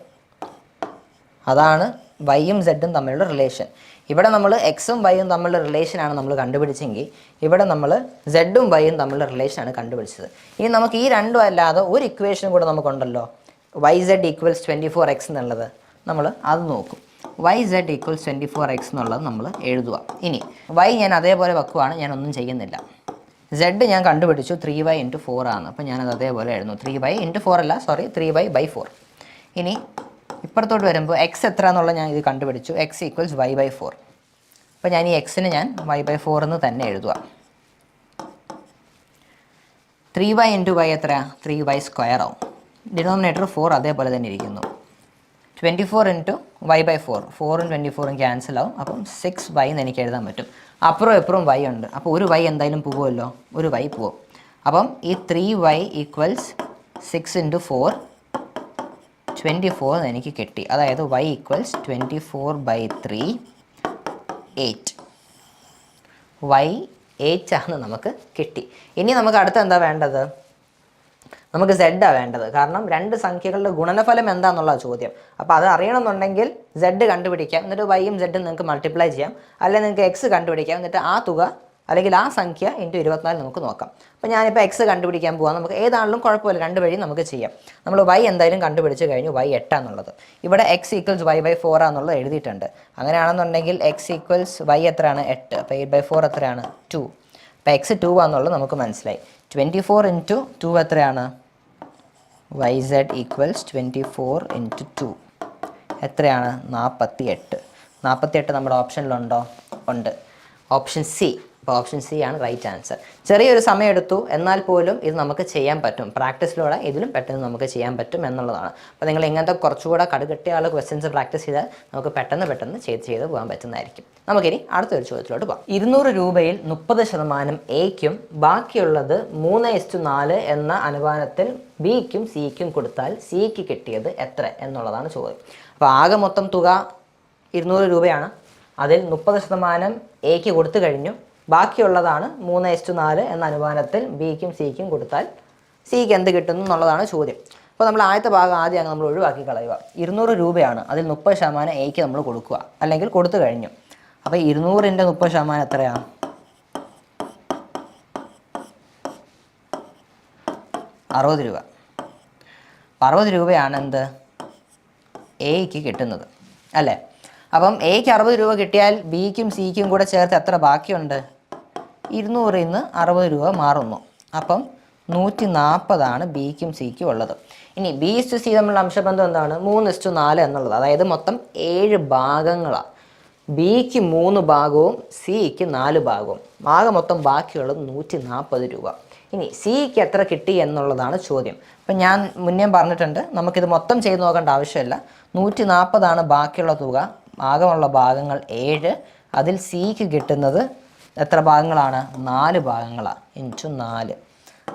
അതാണ് വൈയും സെഡും തമ്മിലുള്ള റിലേഷൻ. ഇവിടെ നമ്മൾ എക്സും വൈയും തമ്മിലുള്ള റിലേഷനാണ് നമ്മൾ കണ്ടുപിടിച്ചെങ്കിൽ ഇവിടെ നമ്മൾ സെഡും വൈയും തമ്മിലുള്ള റിലേഷനാണ് കണ്ടുപിടിച്ചത്. ഇനി നമുക്ക് ഈ രണ്ടും അല്ലാതെ ഒരു ഇക്വേഷനും കൂടെ നമുക്കുണ്ടല്ലോ, yz ഈക്വൽസ് 24x എന്നുള്ളത്. നമ്മൾ അത് നോക്കും. yz ഈക്വൽസ് 24x എന്നുള്ളത് നമ്മൾ എഴുതുക. ഇനി y ഞാൻ അതേപോലെ വെക്കുവാണ്, ഞാനൊന്നും ചെയ്യുന്നില്ല. z ഞാൻ കണ്ടുപിടിച്ചു 3y ഇൻറ്റു 4 ആണ്. അപ്പോൾ ഞാനത് അതേപോലെ എഴുതുന്നു. 3y ഇൻറ്റു 4 അല്ല, സോറി 3y ബൈ 4. ഇനി ഇപ്പുറത്തോട്ട് വരുമ്പോൾ എക്സ് എത്ര എന്നുള്ളത് ഞാൻ ഇത് കണ്ടുപിടിച്ചു. X equals y by 4. അപ്പോൾ ഞാൻ ഈ എക്സിന് ഞാൻ y ബൈ 4 എന്ന് തന്നെ എഴുതുക. 3y ഇൻറ്റു y എത്രയാണ്? 3y സ്ക്വയർ ആവും. ഡിനോമിനേറ്റർ 4 അതേപോലെ തന്നെ ഇരിക്കുന്നു. 24 ഇൻറ്റു y ബൈ 4. 4ഉം 24ഉം ക്യാൻസൽ ആവും. അപ്പം 6y എന്ന് എനിക്ക് എഴുതാൻ പറ്റും. അപ്പുറം എപ്പുറം y ഉണ്ട്. അപ്പോൾ ഒരു y എന്തായാലും പോകുമല്ലോ, ഒരു y പോകും. അപ്പം ഈ 3y ഈക്വൽസ് 6 ഇൻറ്റു 4 24 എന്ന് എനിക്ക് കിട്ടി. അതായത് y ഈക്വൽസ് 24 ബൈ 3 8. y 8 ആണ് നമുക്ക് കിട്ടി. ഇനി നമുക്ക് അടുത്ത എന്താ വേണ്ടത്? നമുക്ക് z വേണ്ടത്. കാരണം രണ്ട് സംഖ്യകളുടെ ഗുണനഫലം എന്താണെന്നുള്ള ചോദ്യം. അപ്പോൾ അത് അറിയണമെന്നുണ്ടെങ്കിൽ z കണ്ടുപിടിക്കാം, എന്നിട്ട് yയും zഉം നിങ്ങൾക്ക് മൾട്ടിപ്ലൈ ചെയ്യാം. അല്ലെങ്കിൽ നിങ്ങൾക്ക് x കണ്ടുപിടിക്കാം, എന്നിട്ട് ആ തുക അല്ലെങ്കിൽ ആ സംഖ്യ ഇൻറ്റു 24 നമുക്ക് നോക്കാം. അപ്പോൾ ഞാനിപ്പോൾ x കണ്ടുപിടിക്കാൻ പോകാം. നമുക്ക് ഏതാണെങ്കിലും കുഴപ്പമില്ല, രണ്ട് വഴി നമുക്ക് ചെയ്യാം. നമ്മൾ y എന്തായാലും കണ്ടുപിടിച്ച് കഴിഞ്ഞു, y 8 ആണെന്നുള്ളത്. ഇവിടെ x ഈക്വൽസ് y ബൈ 4 ആണെന്നുള്ളത് എഴുതിയിട്ടുണ്ട്. അങ്ങനെയാണെന്നുണ്ടെങ്കിൽ x ഈക്വൽസ് y എത്രയാണ്? 8. അപ്പോൾ 8 ബൈ 4 എത്രയാണ്? 2. അപ്പോൾ x 2 ആണെന്നുള്ളത് നമുക്ക് മനസ്സിലായി. 24 ഇൻറ്റു 2 എത്രയാണ്? yz ഈക്വൽസ് 24 ഇൻറ്റു 2 എത്രയാണ്? 48. 48 നമ്മുടെ ഓപ്ഷനിലുണ്ടോ? ഉണ്ട്. Option C. അപ്പോൾ ഓപ്ഷൻ സി ആണ് റൈറ്റ് ആൻസർ. ചെറിയൊരു സമയം എടുത്തു, എന്നാൽ പോലും ഇത് നമുക്ക് ചെയ്യാൻ പറ്റും. പ്രാക്ടീസിലൂടെ ഇതിലും പെട്ടെന്ന് നമുക്ക് ചെയ്യാൻ പറ്റും എന്നുള്ളതാണ്. അപ്പോൾ നിങ്ങൾ ഇങ്ങനത്തെ കുറച്ചുകൂടെ കടുകട്ടിയുള്ള ക്വസ്റ്റ്യൻസ് പ്രാക്ടീസ് ചെയ്താൽ നമുക്ക് പെട്ടെന്ന് ചെയ്ത് പോകാൻ പറ്റുന്നതായിരിക്കും. നമുക്കിനി അടുത്തൊരു ചോദ്യത്തിലോട്ട് പോകാം. 200 രൂപയിൽ 30% എയ്ക്കും ബാക്കിയുള്ളത് 3:4 എന്ന അനുപാതത്തിൽ ബിക്കും സിക്കും കൊടുത്താൽ സിക്ക് കിട്ടിയത് എത്ര എന്നുള്ളതാണ് ചോദ്യം. അപ്പോൾ ആകെ മൊത്തം തുക 200 രൂപയാണ്. അതിൽ 30% എയ്ക്ക് കൊടുത്തു കഴിഞ്ഞു, ബാക്കിയുള്ളതാണ് 3:4 എന്ന അനുപാതത്തിൽ ബിക്കും സിക്കും കൊടുത്താൽ സിക്ക് എന്ത് കിട്ടുന്നു എന്നുള്ളതാണ് ചോദ്യം. അപ്പോൾ നമ്മൾ ആദ്യത്തെ ഭാഗം ആദ്യം നമ്മൾ ഒഴിവാക്കി കളയുക. 200 രൂപയാണ്, അതിൽ 30% എയ്ക്ക് നമ്മൾ കൊടുക്കുക, അല്ലെങ്കിൽ കൊടുത്തു കഴിഞ്ഞു. അപ്പോൾ 200ൻ്റെ 30% എത്രയാണ്? 60 രൂപ. 60 രൂപയാണ് എന്ത് എയ്ക്ക് കിട്ടുന്നത്, അല്ലേ? അപ്പം എയ്ക്ക് 60 രൂപ കിട്ടിയാൽ ബിക്കും സിക്കും കൂടെ ചേർത്ത് എത്ര ബാക്കിയുണ്ട്? 200ൽ നിന്ന് 60 രൂപ മാറുന്നു. അപ്പം 140 ബിക്കും സിക്കും ഉള്ളത്. ഇനി B/C തമ്മിലുള്ള അംശബന്ധം എന്താണ്? 3:4 എന്നുള്ളത്. അതായത് മൊത്തം 7 ഭാഗങ്ങളാണ്. ബിക്ക് 3 ഭാഗവും സിക്ക് 4 ഭാഗവും. ആകെ മൊത്തം ബാക്കിയുള്ളത് 140 രൂപ. ഇനി സിക്ക് എത്ര കിട്ടി എന്നുള്ളതാണ് ചോദ്യം. അപ്പം ഞാൻ മുന്നേ പറഞ്ഞിട്ടുണ്ട്, നമുക്കിത് മൊത്തം ചെയ്ത് നോക്കേണ്ട ആവശ്യമില്ല. 140 ബാക്കിയുള്ള തുക. ആകെയുള്ള ഭാഗങ്ങൾ 7. അതിൽ സിക്ക് കിട്ടുന്നത് എത്ര ഭാഗങ്ങളാണ്? 4 ഭാഗങ്ങളാണ്. ഇൻറ്റു 4.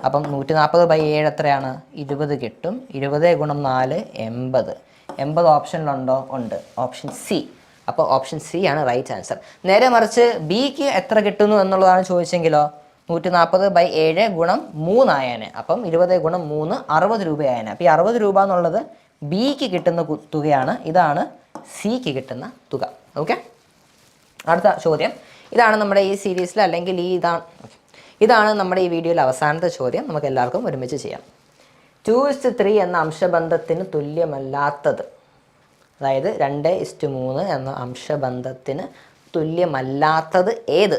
അപ്പം 140/7 എത്രയാണ്? 20 കിട്ടും. 20 × 4 80. 80 ഓപ്ഷനിലുണ്ടോ? ഉണ്ട്. Option C. അപ്പോൾ ഓപ്ഷൻ സി ആണ് റൈറ്റ് ആൻസർ. നേരെ മറിച്ച് ബിക്ക് എത്ര കിട്ടുന്നു എന്നുള്ളതാണ് ചോദിച്ചെങ്കിലോ 140/7 × 3 ആയേനെ. അപ്പം 20 × 3 60 രൂപയായേനെ. അപ്പോൾ ഈ 60 രൂപ എന്നുള്ളത് ബിക്ക് കിട്ടുന്ന തുകയാണ്. ഇതാണ് സിക്ക് കിട്ടുന്ന തുക. ഓക്കെ, അടുത്ത ചോദ്യം. ഇതാണ് നമ്മുടെ ഈ സീരീസിൽ, അല്ലെങ്കിൽ ഇതാണ് നമ്മുടെ ഈ വീഡിയോയിലെ അവസാനത്തെ ചോദ്യം. നമുക്ക് എല്ലാവർക്കും ഒരുമിച്ച് ചെയ്യാം. 2:3 എന്ന അംശബന്ധത്തിന് തുല്യമല്ലാത്തത്, അതായത് 2:3 എന്ന അംശബന്ധത്തിന് തുല്യമല്ലാത്തത് ഏത്?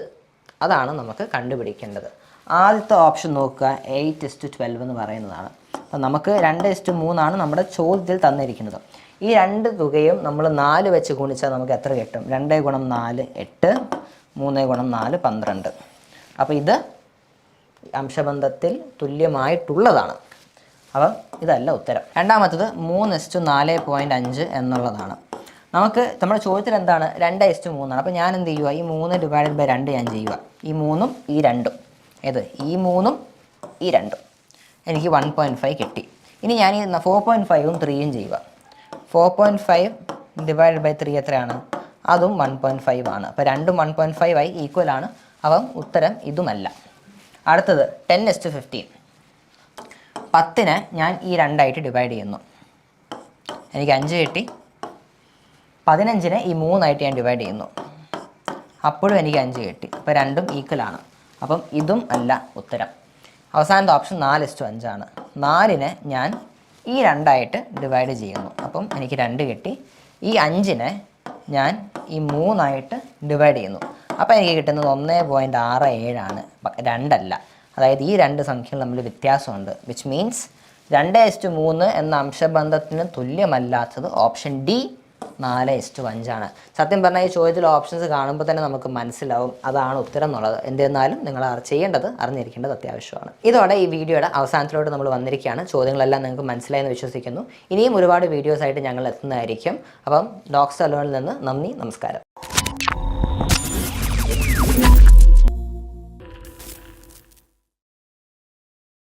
അതാണ് നമുക്ക് കണ്ടുപിടിക്കേണ്ടത്. ആദ്യത്തെ ഓപ്ഷൻ നോക്കുക, 8:12 എന്ന് പറയുന്നതാണ്. അപ്പം നമുക്ക് 2:3 നമ്മുടെ ചോദ്യത്തിൽ തന്നിരിക്കുന്നത്. ഈ രണ്ട് തുകയും നമ്മൾ 4 വെച്ച് ഗുണിച്ചാൽ നമുക്ക് എത്ര കിട്ടും? 2 × 4 8, 3 × 4 12. അപ്പോൾ ഇത് അംശബന്ധത്തിൽ തുല്യമായിട്ടുള്ളതാണ്. അപ്പം ഇതല്ല ഉത്തരം. രണ്ടാമത്തത് 3:4.5 എന്നുള്ളതാണ്. നമ്മുടെ ചോദ്യത്തിൽ എന്താണ്? 2:3. അപ്പോൾ ഞാൻ എന്ത് ചെയ്യുക? ഈ 3 ÷ 2 ഞാൻ ചെയ്യുക. ഈ 3ഉം ഈ 2ഉം, ഏത്? ഈ 3ഉം ഈ 2ഉം. എനിക്ക് 1.5 കിട്ടി. ഇനി ഞാൻ ഈ 4.5ഉം 3ഉം ചെയ്യുക. 4.5 ÷ 3 എത്രയാണ്? അതും 1.5 ആണ്. അപ്പോൾ രണ്ടും 1.5 ആയി ഈക്വൽ ആണ്. അപ്പം ഉത്തരം ഇതുമല്ല. അടുത്തത് 10:15. 10നെ ഞാൻ ഈ 2 ഡിവൈഡ് ചെയ്യുന്നു. എനിക്ക് 5 കിട്ടി. 15നെ ഈ 3 ഞാൻ ഡിവൈഡ് ചെയ്യുന്നു. അപ്പോഴും എനിക്ക് 5 കിട്ടി. അപ്പോൾ രണ്ടും ഈക്വൽ ആണ്. അപ്പം ഇതും അല്ല ഉത്തരം. അവസാനത്തെ ഓപ്ഷൻ 4:5 ആണ്. 4നെ ഞാൻ ഈ 2 ഡിവൈഡ് ചെയ്യുന്നു. അപ്പം എനിക്ക് 2 കിട്ടി. ഈ 5നെ ഞാൻ ഈ 3 ഡിവൈഡ് ചെയ്യുന്നു. അപ്പോൾ എനിക്ക് കിട്ടുന്നത് 1.67 ആണ്, 2 അല്ല. അതായത് ഈ 2 സംഖ്യകൾ തമ്മിൽ വ്യത്യാസമുണ്ട്. വിച്ച് മീൻസ് 2:3 എന്ന അംശബന്ധത്തിന് തുല്യമല്ലാത്തത് ഓപ്ഷൻ ഡി 4:5 ആണ്. സത്യം പറഞ്ഞാൽ ഈ ചോദ്യത്തിൽ ഓപ്ഷൻസ് കാണുമ്പോൾ തന്നെ നമുക്ക് മനസ്സിലാവും അതാണ് ഉത്തരം എന്നുള്ളത്. എന്നിരുന്നാലും നിങ്ങൾ അറിഞ്ഞിരിക്കേണ്ടത് അത്യാവശ്യമാണ്. ഇതോടെ ഈ വീഡിയോയുടെ അവസാനത്തിലോട്ട് നമ്മൾ വന്നിരിക്കുകയാണ്. ചോദ്യങ്ങളെല്ലാം നിങ്ങൾക്ക് മനസ്സിലായെന്ന് വിശ്വസിക്കുന്നു. ഇനിയും ഒരുപാട് വീഡിയോസ് ആയിട്ട് ഞങ്ങൾ എത്തുന്നതായിരിക്കും. അപ്പം ഡോക്സ് അലോണിൽ നിന്ന് നന്ദി, നമസ്കാരം.